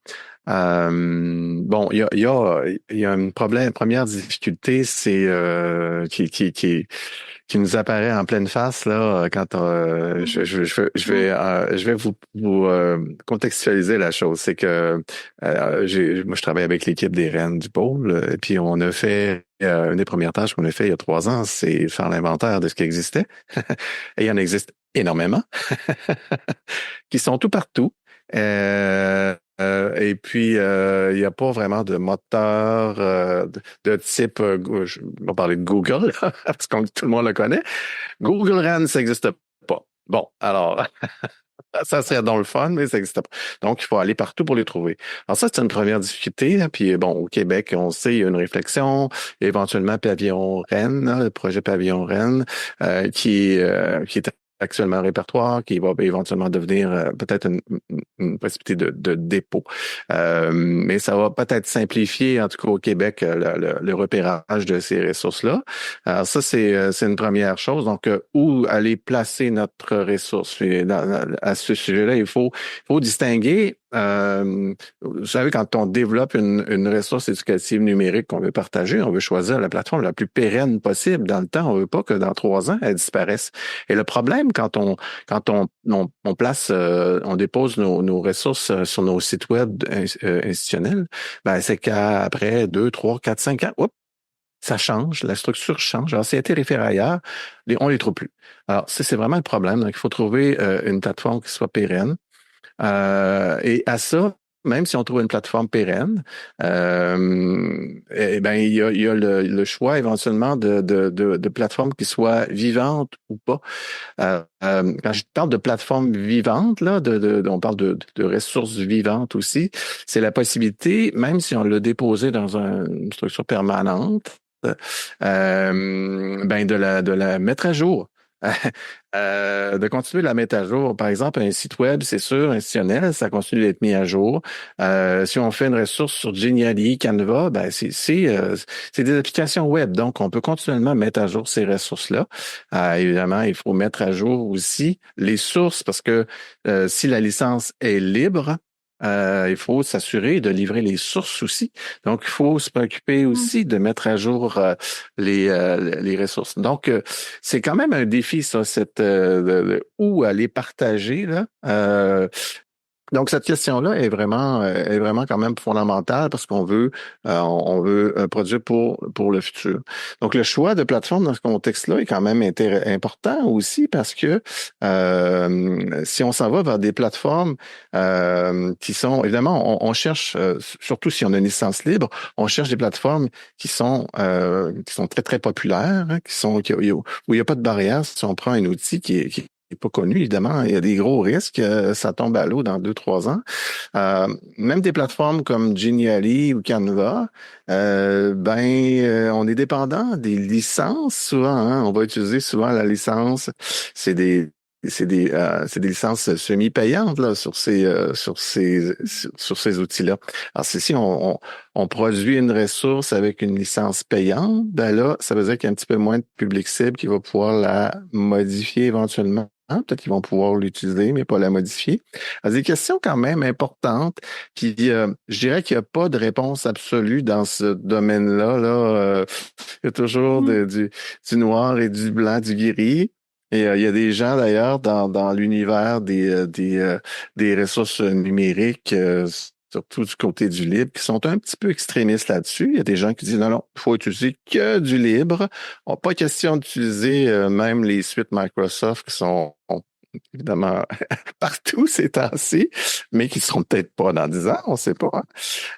Speaker 3: Bon, il y a une première difficulté, c'est qui nous apparaît en pleine face là quand je vais vous contextualiser la chose. C'est que moi je travaille avec l'équipe des reines du pôle et puis on a fait une des premières tâches qu'on a fait il y a 3 ans, c'est faire l'inventaire de ce qui existait. Et il y en existe énormément qui sont tout partout. Et puis, il n'y a pas vraiment de moteur de type, je vais parler de Google, parce que tout le monde le connaît. Google Ren, ça n'existe pas. Bon, alors, ça serait dans le fun, mais ça n'existe pas. Donc, il faut aller partout pour les trouver. Alors ça, c'est une première difficulté. Puis bon, au Québec, on sait, il y a une réflexion, éventuellement Pavillon Rennes, le projet Pavillon Rennes, qui est actuellement un répertoire, qui va éventuellement devenir peut-être une possibilité de dépôt. Mais ça va peut-être simplifier, en tout cas au Québec, le repérage de ces ressources-là. Alors ça, c'est une première chose. Donc, où aller placer notre ressource? À ce sujet-là, il faut distinguer vous savez, quand on développe une ressource éducative numérique qu'on veut partager, on veut choisir la plateforme la plus pérenne possible dans le temps. On veut pas que dans 3 ans, elle disparaisse. Et le problème, quand on place, on dépose nos ressources sur nos sites web institutionnels, ben, c'est qu'après 2, 3, 4, 5 ans, oups, ça change, la structure change. Alors, si elle a été référée ailleurs, on les trouve plus. Alors, c'est vraiment le problème. Donc, il faut trouver une plateforme qui soit pérenne. Et à ça, même si on trouve une plateforme pérenne, eh ben il y a le choix éventuellement de plateformes qui soient vivantes ou pas. Quand je parle de plateformes vivantes, là, on parle de ressources vivantes aussi, c'est la possibilité, même si on l'a déposé dans une structure permanente, ben de la mettre à jour. De continuer de la mettre à jour. Par exemple, un site web, c'est sûr, institutionnel, ça continue d'être mis à jour. Si on fait une ressource sur Genially, Canva, ben c'est des applications web, donc on peut continuellement mettre à jour ces ressources-là. Évidemment, il faut mettre à jour aussi les sources, parce que si la licence est libre, il faut s'assurer de livrer les sources aussi. Donc, il faut se préoccuper aussi de mettre à jour les ressources. Donc, c'est quand même un défi, ça, où aller partager, là. Donc, cette question-là est vraiment quand même fondamentale parce qu'on veut produire pour le futur. Donc, le choix de plateforme dans ce contexte-là est quand même important aussi parce que si on s'en va vers des plateformes qui sont, évidemment, on cherche, surtout si on a une licence libre, on cherche des plateformes qui sont très, très populaires, hein, où il n'y a pas de barrière si on prend un outil qui est pas connu, évidemment. Il y a des gros risques. Ça tombe à l'eau dans 2-3 ans. Même des plateformes comme Genially ou Canva, on est dépendant des licences souvent. Hein. On va utiliser souvent la licence. C'est des licences semi-payantes là sur ces outils-là. Alors si on produit une ressource avec une licence payante, ben là, ça veut dire qu'il y a un petit peu moins de public cible qui va pouvoir la modifier éventuellement. Peut-être qu'ils vont pouvoir l'utiliser, mais pas la modifier. Alors, des questions quand même importantes. Puis, je dirais qu'il n'y a pas de réponse absolue dans ce domaine-là. Là, il y a toujours du noir et du blanc, du gris. Et il y a des gens d'ailleurs dans l'univers des ressources numériques, surtout du côté du libre, qui sont un petit peu extrémistes là-dessus. Il y a des gens qui disent non, il faut utiliser que du libre. Pas question d'utiliser même les suites Microsoft qui sont évidemment partout ces temps-ci, mais qui seront peut-être pas dans 10 ans, on sait pas.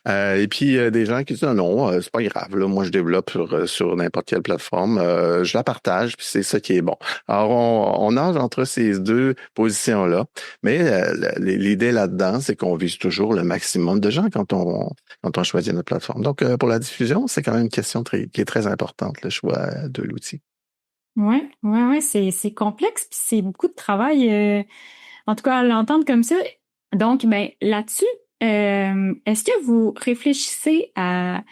Speaker 3: Hein. Et puis des gens qui disent non, c'est pas grave, là, moi je développe sur n'importe quelle plateforme, je la partage, puis c'est ça qui est bon. Alors on nage entre ces deux positions-là, mais l'idée là-dedans, c'est qu'on vise toujours le maximum de gens quand on choisit notre plateforme. Donc pour la diffusion, c'est quand même une question qui est très importante, le choix de l'outil.
Speaker 1: Ouais, c'est complexe, puis c'est beaucoup de travail, en tout cas à l'entendre comme ça. Donc, ben là-dessus, est-ce que vous réfléchissez à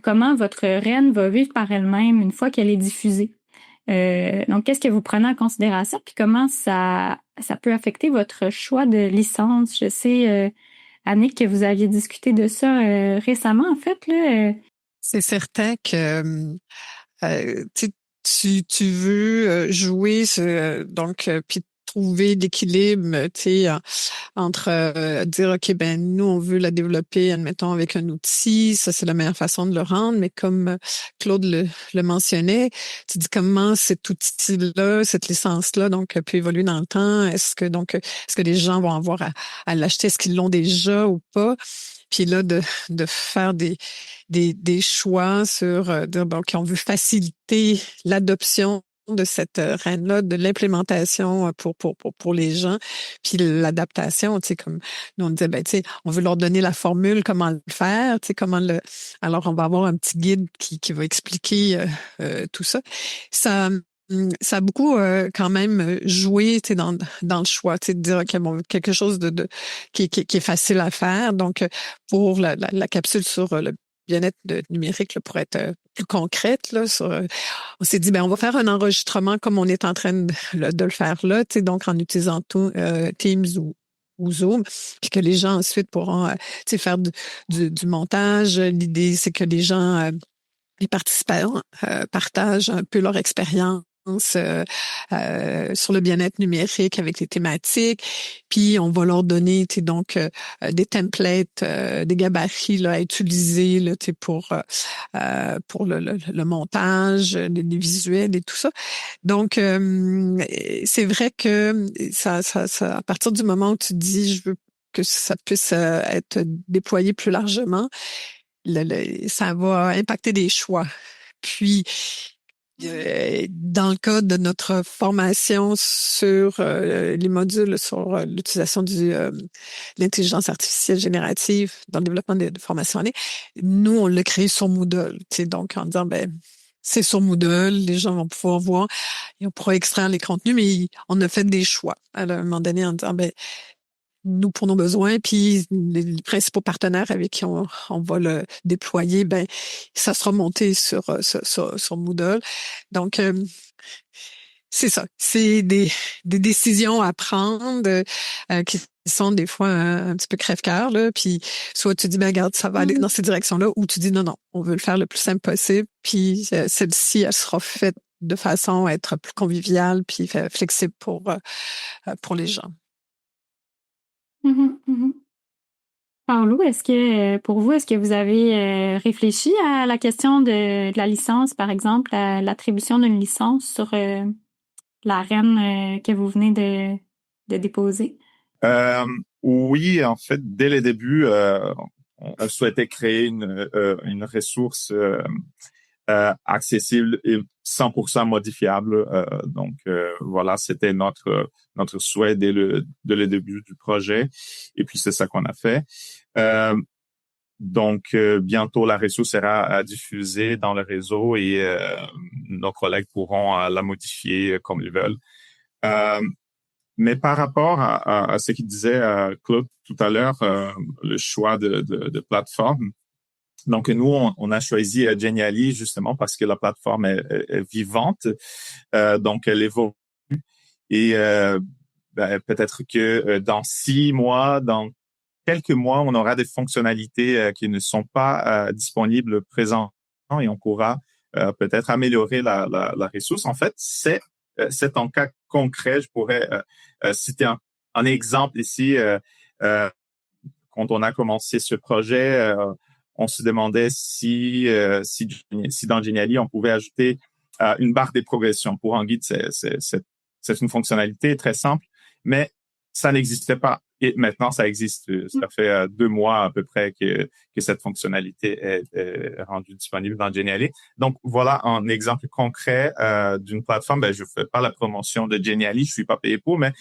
Speaker 1: comment votre reine va vivre par elle-même une fois qu'elle est diffusée? Donc, qu'est-ce que vous prenez en considération, puis comment ça peut affecter votre choix de licence? Je sais, Annick, que vous aviez discuté de ça récemment, en fait, là.
Speaker 4: C'est certain que tu veux jouer donc puis trouver l'équilibre, tu sais, entre dire OK, ben nous on veut la développer, admettons avec un outil, ça c'est la meilleure façon de le rendre, mais comme Claude le mentionnait, tu dis comment cet outil-là, cette licence-là, donc peut évoluer dans le temps. Est-ce que les gens vont avoir à l'acheter, est-ce qu'ils l'ont déjà ou pas? Puis là, de faire des choix sur dire bon, OK, on veut faciliter l'adoption de cette reine-là, de l'implémentation pour les gens, puis l'adaptation, tu sais, comme nous on disait, ben tu sais, on veut leur donner la formule, comment le faire, tu sais, alors on va avoir un petit guide qui va expliquer tout ça. Ça a beaucoup quand même joué, tu sais, dans le choix, tu sais, de dire OK, bon, quelque chose qui est facile à faire. Donc pour la capsule sur le bien-être numérique là, pour être plus concrète là, on s'est dit ben on va faire un enregistrement comme on est en train de le faire là, tu sais, donc en utilisant Teams ou Zoom, puis que les gens ensuite pourront faire du montage. L'idée, c'est que les gens, les participants partagent un peu leur expérience sur le bien-être numérique avec les thématiques. Puis on va leur donner donc des templates, des gabarits là, à utiliser là, pour le montage, les visuels et tout ça. Donc c'est vrai que ça, à partir du moment où tu dis je veux que ça puisse être déployé plus largement, ça va impacter des choix. Puis, dans le cas de notre formation sur les modules sur l'utilisation l'intelligence artificielle générative dans le développement de formation en ligne, nous, on l'a créé sur Moodle. Donc, en disant, c'est sur Moodle, les gens vont pouvoir voir, et on pourra extraire les contenus, mais on a fait des choix à un moment donné en disant, nous, pour nos besoins, puis les principaux partenaires avec qui on va le déployer, ça sera monté sur Moodle. Donc, c'est ça. C'est des décisions à prendre qui sont des fois un petit peu crève-cœur, là. Puis, soit tu dis, regarde, ça va aller dans cette direction-là, ou tu dis, non, on veut le faire le plus simple possible. Puis, celle-ci, elle sera faite de façon à être plus conviviale, puis flexible pour les gens.
Speaker 1: Paolo, pour vous, est-ce que vous avez réfléchi à la question de la licence, par exemple, à l'attribution d'une licence sur la REN que vous venez de déposer?
Speaker 5: Oui, en fait, dès le début, on souhaitait créer une ressource accessible et 100% modifiable. Donc voilà, c'était notre souhait dès le début du projet. Et puis c'est ça qu'on a fait. Donc bientôt la ressource sera diffusée dans le réseau et nos collègues pourront la modifier comme ils veulent. Mais par rapport à ce qu'il disait Claude tout à l'heure, le choix de plateforme. Donc, nous, on a choisi Genially justement parce que la plateforme est vivante, donc elle évolue. Et peut-être que dans 6 mois, dans quelques mois, on aura des fonctionnalités qui ne sont pas disponibles présentement et on pourra peut-être améliorer la ressource. En fait, c'est un cas concret. Je pourrais citer un exemple ici. Quand on a commencé ce projet, on se demandait si dans Genially, on pouvait ajouter une barre des progressions. Pour un guide, c'est une fonctionnalité très simple, mais ça n'existait pas. Et maintenant, ça existe. Ça fait 2 mois à peu près que cette fonctionnalité est rendue disponible dans Genially. Donc, voilà un exemple concret d'une plateforme. Je fais pas la promotion de Genially, je suis pas payé pour, mais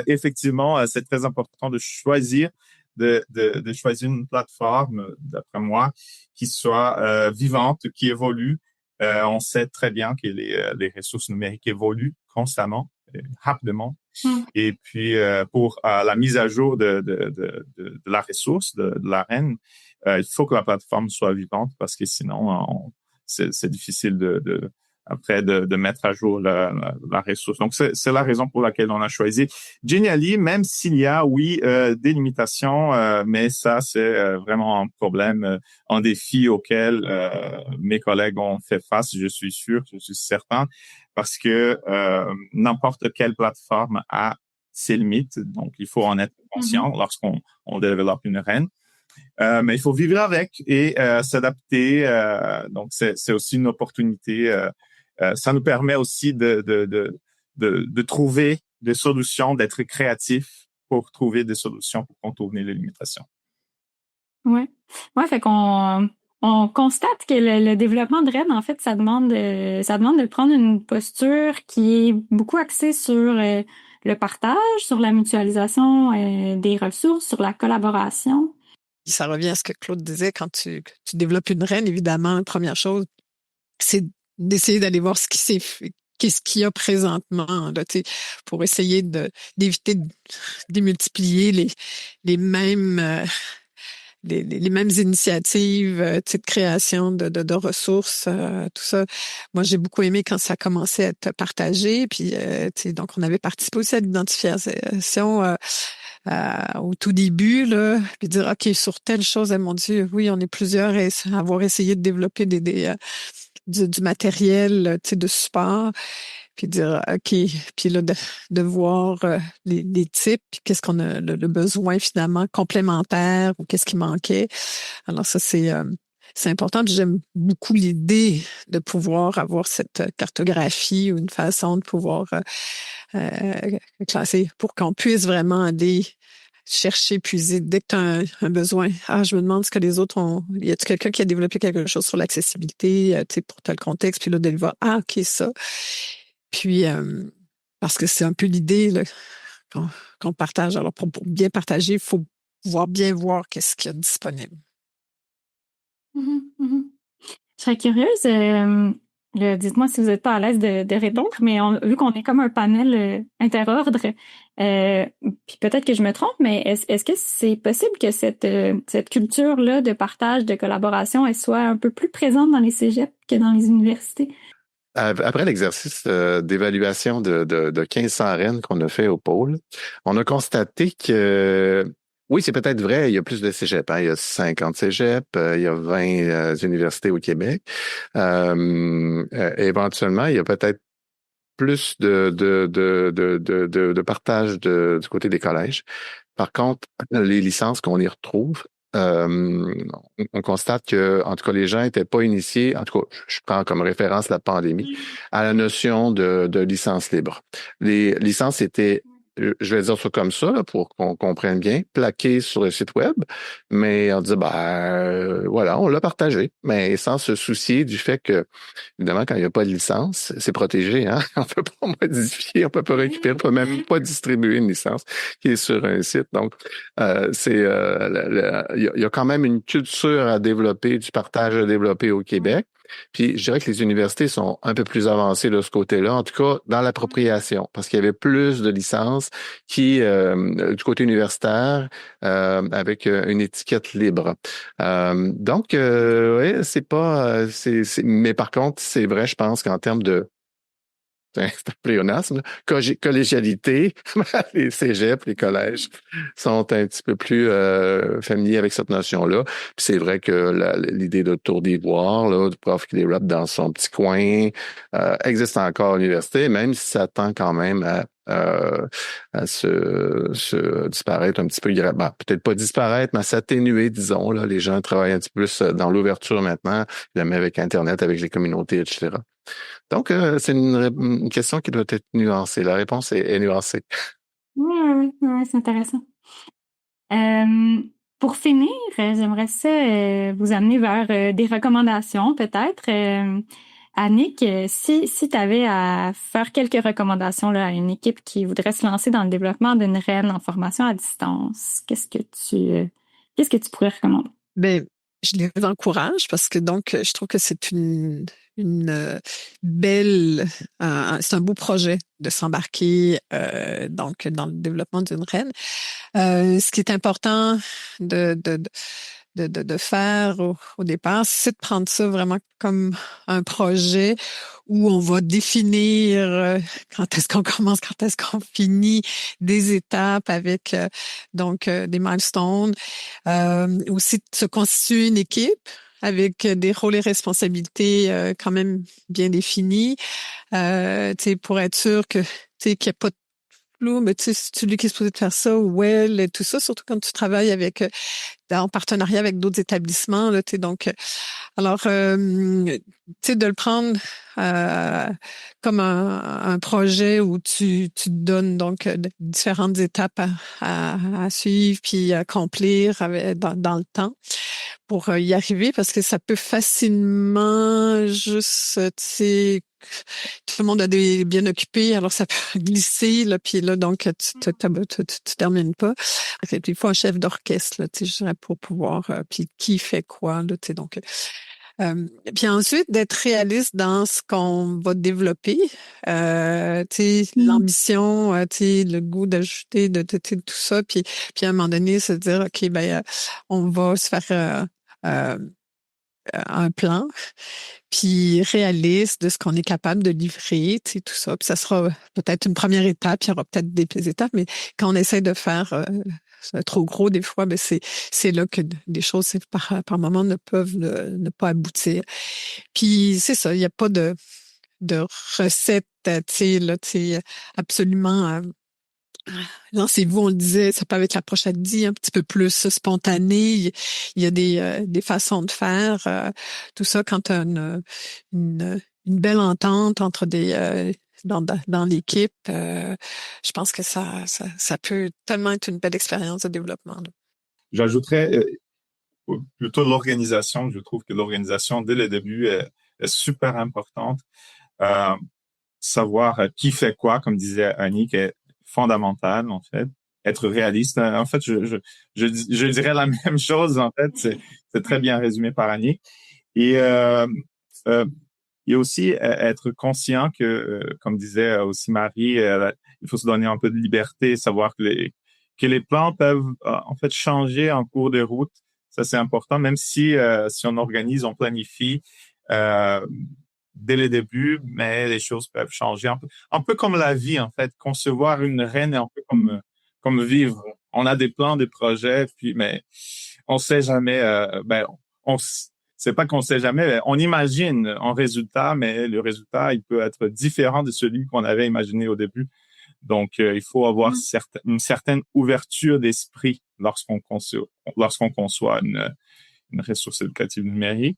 Speaker 5: effectivement, c'est très important de choisir de choisir une plateforme, d'après moi, qui soit vivante, qui évolue. On sait très bien que les ressources numériques évoluent constamment, rapidement. Et puis, pour la mise à jour de la ressource, de la REN, il faut que la plateforme soit vivante parce que sinon, c'est difficile après de mettre à jour la ressource. Donc, c'est la raison pour laquelle on a choisi Genially, même s'il y a, oui, des limitations, mais ça, c'est vraiment un problème, un défi auquel mes collègues ont fait face, je suis certain, parce que n'importe quelle plateforme a ses limites, donc il faut en être conscient lorsqu'on développe une REN. Mais il faut vivre avec et s'adapter. Donc, c'est aussi une opportunité. Ça nous permet aussi de trouver des solutions, d'être créatifs pour trouver des solutions pour contourner les limitations.
Speaker 1: Ouais, fait qu'on constate que le développement de REN, en fait, ça demande de prendre une posture qui est beaucoup axée sur le partage, sur la mutualisation des ressources, sur la collaboration.
Speaker 4: Ça revient à ce que Claude disait, quand tu développes une REN, évidemment, la première chose, c'est d'essayer d'aller voir qu'est-ce qu'il y a présentement là, pour essayer d'éviter de démultiplier les mêmes les mêmes initiatives, de création de ressources, tout ça. Moi, j'ai beaucoup aimé quand ça a commencé à être partagé. Puis, donc, on avait participé aussi à l'identification au tout début, là, puis dire, OK, sur telle chose, mon Dieu, oui, on est plusieurs à avoir essayé de développer du matériel, de support, puis dire, OK, puis là, de voir les types, puis qu'est-ce qu'on a le besoin finalement complémentaire ou qu'est-ce qui manquait. Alors ça, c'est important. Puis j'aime beaucoup l'idée de pouvoir avoir cette cartographie ou une façon de pouvoir classer pour qu'on puisse vraiment aller chercher, puiser dès que tu as un besoin. Ah, je me demande ce que les autres ont. Y a-t-il quelqu'un qui a développé quelque chose sur l'accessibilité, pour tel contexte, puis là, d'aller voir, ah, OK, ça. Puis, parce que c'est un peu l'idée là, qu'on partage. Alors, pour bien partager, il faut pouvoir bien voir qu'est-ce qu'il y a disponible.
Speaker 1: Je serais curieuse, dites-moi si vous n'êtes pas à l'aise de répondre, mais vu qu'on est comme un panel interordre, puis peut-être que je me trompe, mais est-ce que c'est possible que cette culture-là de partage, de collaboration, elle soit un peu plus présente dans les cégeps que dans les universités?
Speaker 3: Après l'exercice d'évaluation de 1500 rennes qu'on a fait au pôle, on a constaté que oui, c'est peut-être vrai, il y a plus de cégeps. Il y a 50 cégeps, il y a 20 universités au Québec. Éventuellement, il y a peut-être plus de partage du côté des collèges. Par contre, les licences qu'on y retrouve, on constate que, en tout cas, les gens n'étaient pas initiés, en tout cas, je prends comme référence la pandémie, à la notion de licence libre. Les licences étaient, je vais dire ça comme ça, là, pour qu'on comprenne bien, plaquées sur le site web, mais on dit, voilà, on l'a partagé, mais sans se soucier du fait que, évidemment, quand il n'y a pas de licence, c'est protégé, hein. On peut pas modifier, on peut pas récupérer, on peut même pas distribuer une licence qui est sur un site. Donc, il y a quand même une culture à développer, du partage à développer au Québec. Puis, je dirais que les universités sont un peu plus avancées de ce côté-là, en tout cas dans l'appropriation, parce qu'il y avait plus de licences qui, du côté universitaire, avec une étiquette libre. Donc, oui, c'est pas, mais par contre, c'est vrai, je pense qu'en termes de c'est un pléonasme, collégialité, les cégeps, les collèges sont un petit peu plus familiers avec cette notion-là. Puis c'est vrai que l'idée de tour d'ivoire, là, du prof qui développe dans son petit coin, existe encore à l'université, même si ça tend quand même à se disparaître un petit peu. Peut-être pas disparaître, mais s'atténuer, disons. Là, les gens travaillent un petit peu plus dans l'ouverture maintenant, jamais avec Internet, avec les communautés, etc. Donc, c'est une question qui doit être nuancée. La réponse est nuancée.
Speaker 1: Oui, c'est intéressant. Pour finir, j'aimerais ça vous amener vers des recommandations, peut-être. Annick, si tu avais à faire quelques recommandations là, à une équipe qui voudrait se lancer dans le développement d'une reine en formation à distance, qu'est-ce que tu pourrais recommander?
Speaker 4: Ben, je les encourage parce que donc je trouve que c'est une belle, c'est un beau projet de s'embarquer donc dans le développement d'une reine. Ce qui est important de faire au départ, c'est de prendre ça vraiment comme un projet où on va définir quand est-ce qu'on commence, quand est-ce qu'on finit, des étapes avec donc des milestones. Aussi de se constituer une équipe avec des rôles et responsabilités quand même bien définis, pour être sûr que qu'il n'y a pas de flou, mais tu sais, c'est celui qui est supposé de faire ça ou elle, et tout ça, surtout quand tu travailles avec en partenariat avec d'autres établissements, là, tu sais, donc alors tu sais, de le prendre comme un projet où tu te donnes donc différentes étapes à suivre puis à accomplir dans le temps pour y arriver, parce que ça peut facilement juste, tu sais, tout le monde a des bien occupés, alors ça peut glisser, là, puis là, donc, tu termines pas. Il faut un chef d'orchestre, là, tu sais, je dirais, pour pouvoir, puis qui fait quoi, là, tu sais, donc. Puis ensuite, d'être réaliste dans ce qu'on va développer. Tu sais, l'ambition, tu sais, le goût d'ajouter, de tout ça. Puis à un moment donné, se dire, OK, on va se faire un plan, puis réaliste de ce qu'on est capable de livrer, tu sais, tout ça. Puis ça sera peut-être une première étape, il y aura peut-être des étapes, mais quand on essaie de faire trop gros, des fois, c'est là que des choses, par moment, ne peuvent ne pas aboutir. Puis c'est ça, il n'y a pas de recette, tu sais, là, tu sais, absolument... lancez-vous, on le disait, ça peut être l'approche à 10, un petit peu plus spontanée. Il y a des façons de faire. Tout ça quand tu as une belle entente entre dans l'équipe, je pense que ça peut tellement être une belle expérience de développement, là.
Speaker 5: J'ajouterais plutôt l'organisation. Je trouve que l'organisation, dès le début, est super importante. Savoir qui fait quoi, comme disait Annick, est fondamental, en fait. Être réaliste. En fait, je dirais la même chose, en fait. C'est très bien résumé par Annick. Et il y a aussi être conscient que, comme disait aussi Marie, il faut se donner un peu de liberté, savoir que les plans peuvent en fait changer en cours de route. Ça, c'est important, même si on organise, on planifie dès le début, mais les choses peuvent changer. Un peu comme la vie, en fait. Concevoir une reine est un peu comme vivre. On a des plans, des projets, puis mais on sait jamais. C'est pas qu'on sait jamais. Mais on imagine un résultat, mais le résultat, il peut être différent de celui qu'on avait imaginé au début. Donc, il faut avoir une certaine ouverture d'esprit lorsqu'on conçoit une ressource éducative numérique.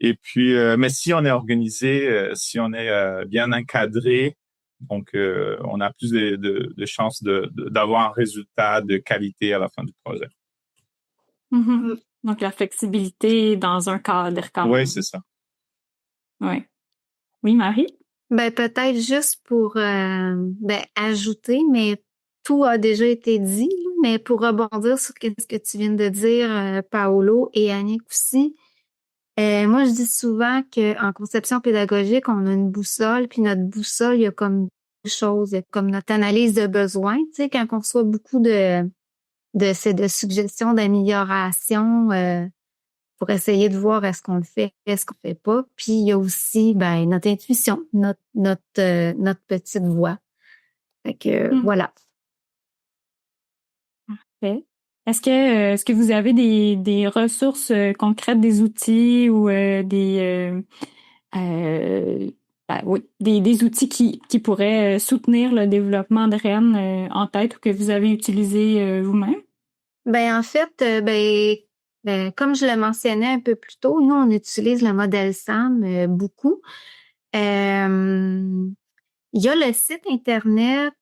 Speaker 5: Et puis, mais si on est organisé, si on est bien encadré, donc on a plus de chances d'avoir un résultat de qualité à la fin du projet.
Speaker 1: Mm-hmm. Donc la flexibilité dans un cadre quand même.
Speaker 5: Oui, c'est ça.
Speaker 1: Oui. Oui, Marie?
Speaker 2: Peut-être juste pour ajouter, mais tout a déjà été dit, mais pour rebondir sur ce que tu viens de dire, Paolo et Annick aussi. Moi, je dis souvent qu'en conception pédagogique, on a une boussole, puis notre boussole, il y a comme deux choses. Il y a comme notre analyse de besoins, tu sais, quand on reçoit beaucoup de suggestions d'amélioration pour essayer de voir est-ce qu'on le fait, est-ce qu'on le fait pas. Puis il y a aussi notre intuition, notre petite voix. Fait que voilà.
Speaker 1: Parfait. Est-ce que vous avez des ressources concrètes, des outils ou des outils qui pourraient soutenir le développement de REN en tête ou que vous avez utilisé vous-même?
Speaker 2: En fait, comme je le mentionnais un peu plus tôt, nous, on utilise le modèle SAM beaucoup. Il y a le site Internet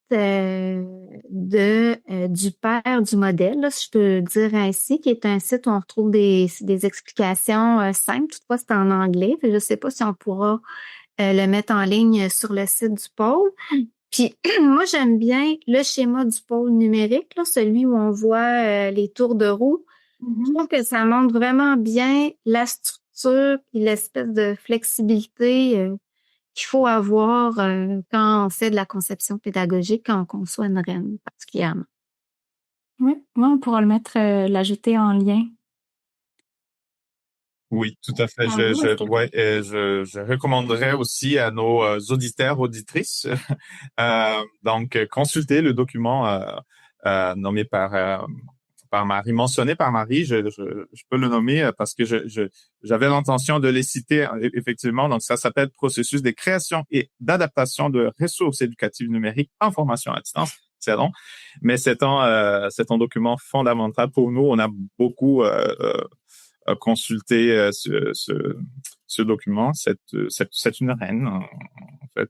Speaker 2: du père du modèle, là, si je peux dire ainsi, qui est un site où on retrouve des explications simples. Toutefois, c'est en anglais. Je ne sais pas si on pourra le mettre en ligne sur le site du pôle. Puis moi, j'aime bien le schéma du pôle numérique, là, celui où on voit les tours de roue. Je trouve que ça montre vraiment bien la structure et l'espèce de flexibilité qu'il faut avoir quand on fait de la conception pédagogique, quand on conçoit une REN particulièrement.
Speaker 1: Oui, on pourra le mettre, l'ajouter en lien.
Speaker 5: Oui, tout à fait. Je recommanderais aussi à nos auditeurs, auditrices, donc consulter le document nommé par Marie, mentionné par Marie. Je peux le nommer parce que j'avais l'intention de les citer effectivement. Donc ça s'appelle Processus de création et d'adaptation de ressources éducatives numériques en formation à distance. C'est long, mais c'est un document fondamental pour nous. On a beaucoup consulter ce document. C'est une reine, en fait.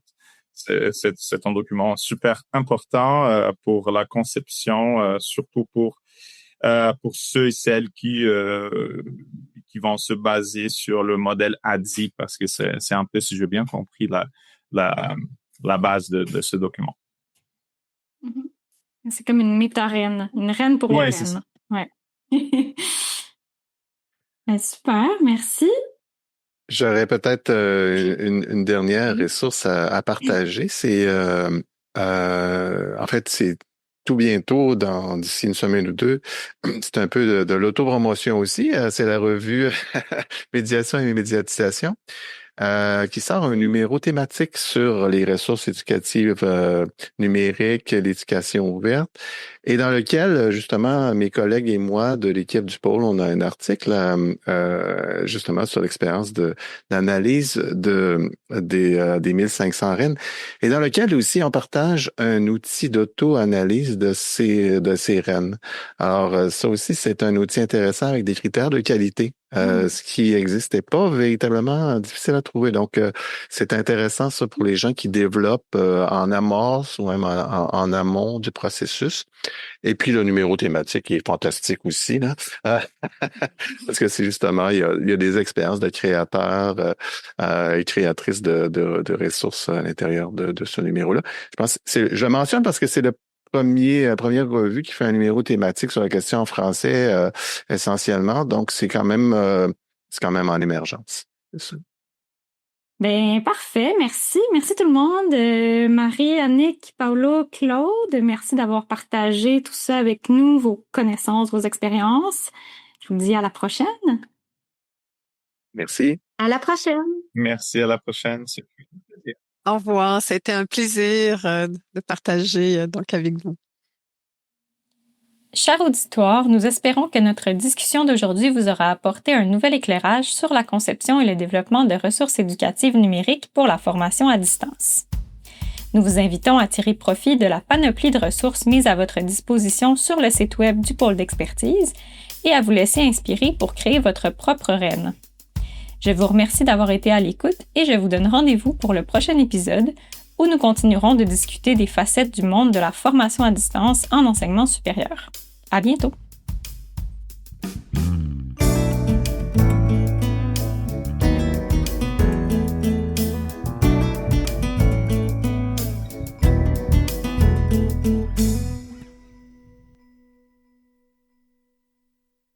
Speaker 5: C'est un document super important pour la conception, surtout pour ceux et celles qui vont se baser sur le modèle ADI, parce que c'est un peu, si j'ai bien compris, la base de ce document.
Speaker 1: C'est comme une méta-reine, une reine pour les reines. Ouais. Super, merci.
Speaker 3: J'aurais peut-être une dernière ressource à partager. C'est en fait, c'est tout bientôt, d'ici une semaine ou deux. C'est un peu de l'autopromotion aussi. C'est la revue Médiation et médiatisation. Qui sort un numéro thématique sur les ressources éducatives numériques, l'éducation ouverte, et dans lequel, justement, mes collègues et moi de l'équipe du pôle, on a un article justement sur l'expérience d'analyse des 1500 REN, et dans lequel aussi on partage un outil d'auto-analyse de ces REN. Alors, ça aussi, c'est un outil intéressant avec des critères de qualité. Ce qui n'existait pas véritablement difficile à trouver. Donc, c'est intéressant ça pour les gens qui développent en amorce ou même en amont du processus. Et puis, le numéro thématique est fantastique aussi, là. Parce que c'est justement, il y a des expériences de créateurs et créatrices de ressources à l'intérieur de ce numéro-là. Je mentionne parce que c'est le première revue qui fait un numéro thématique sur la question en français essentiellement. Donc, c'est quand même en émergence.
Speaker 1: Ben parfait, merci. Merci tout le monde. Marie, Annick, Paolo, Claude, merci d'avoir partagé tout ça avec nous, vos connaissances, vos expériences. Je vous dis à la prochaine.
Speaker 3: Merci.
Speaker 2: À la prochaine.
Speaker 5: Merci, à la prochaine.
Speaker 4: Au revoir, ça a été un plaisir de partager donc avec vous.
Speaker 1: Cher auditoire, nous espérons que notre discussion d'aujourd'hui vous aura apporté un nouvel éclairage sur la conception et le développement de ressources éducatives numériques pour la formation à distance. Nous vous invitons à tirer profit de la panoplie de ressources mises à votre disposition sur le site web du pôle d'expertise et à vous laisser inspirer pour créer votre propre REN. Je vous remercie d'avoir été à l'écoute et je vous donne rendez-vous pour le prochain épisode où nous continuerons de discuter des facettes du monde de la formation à distance en enseignement supérieur. À bientôt!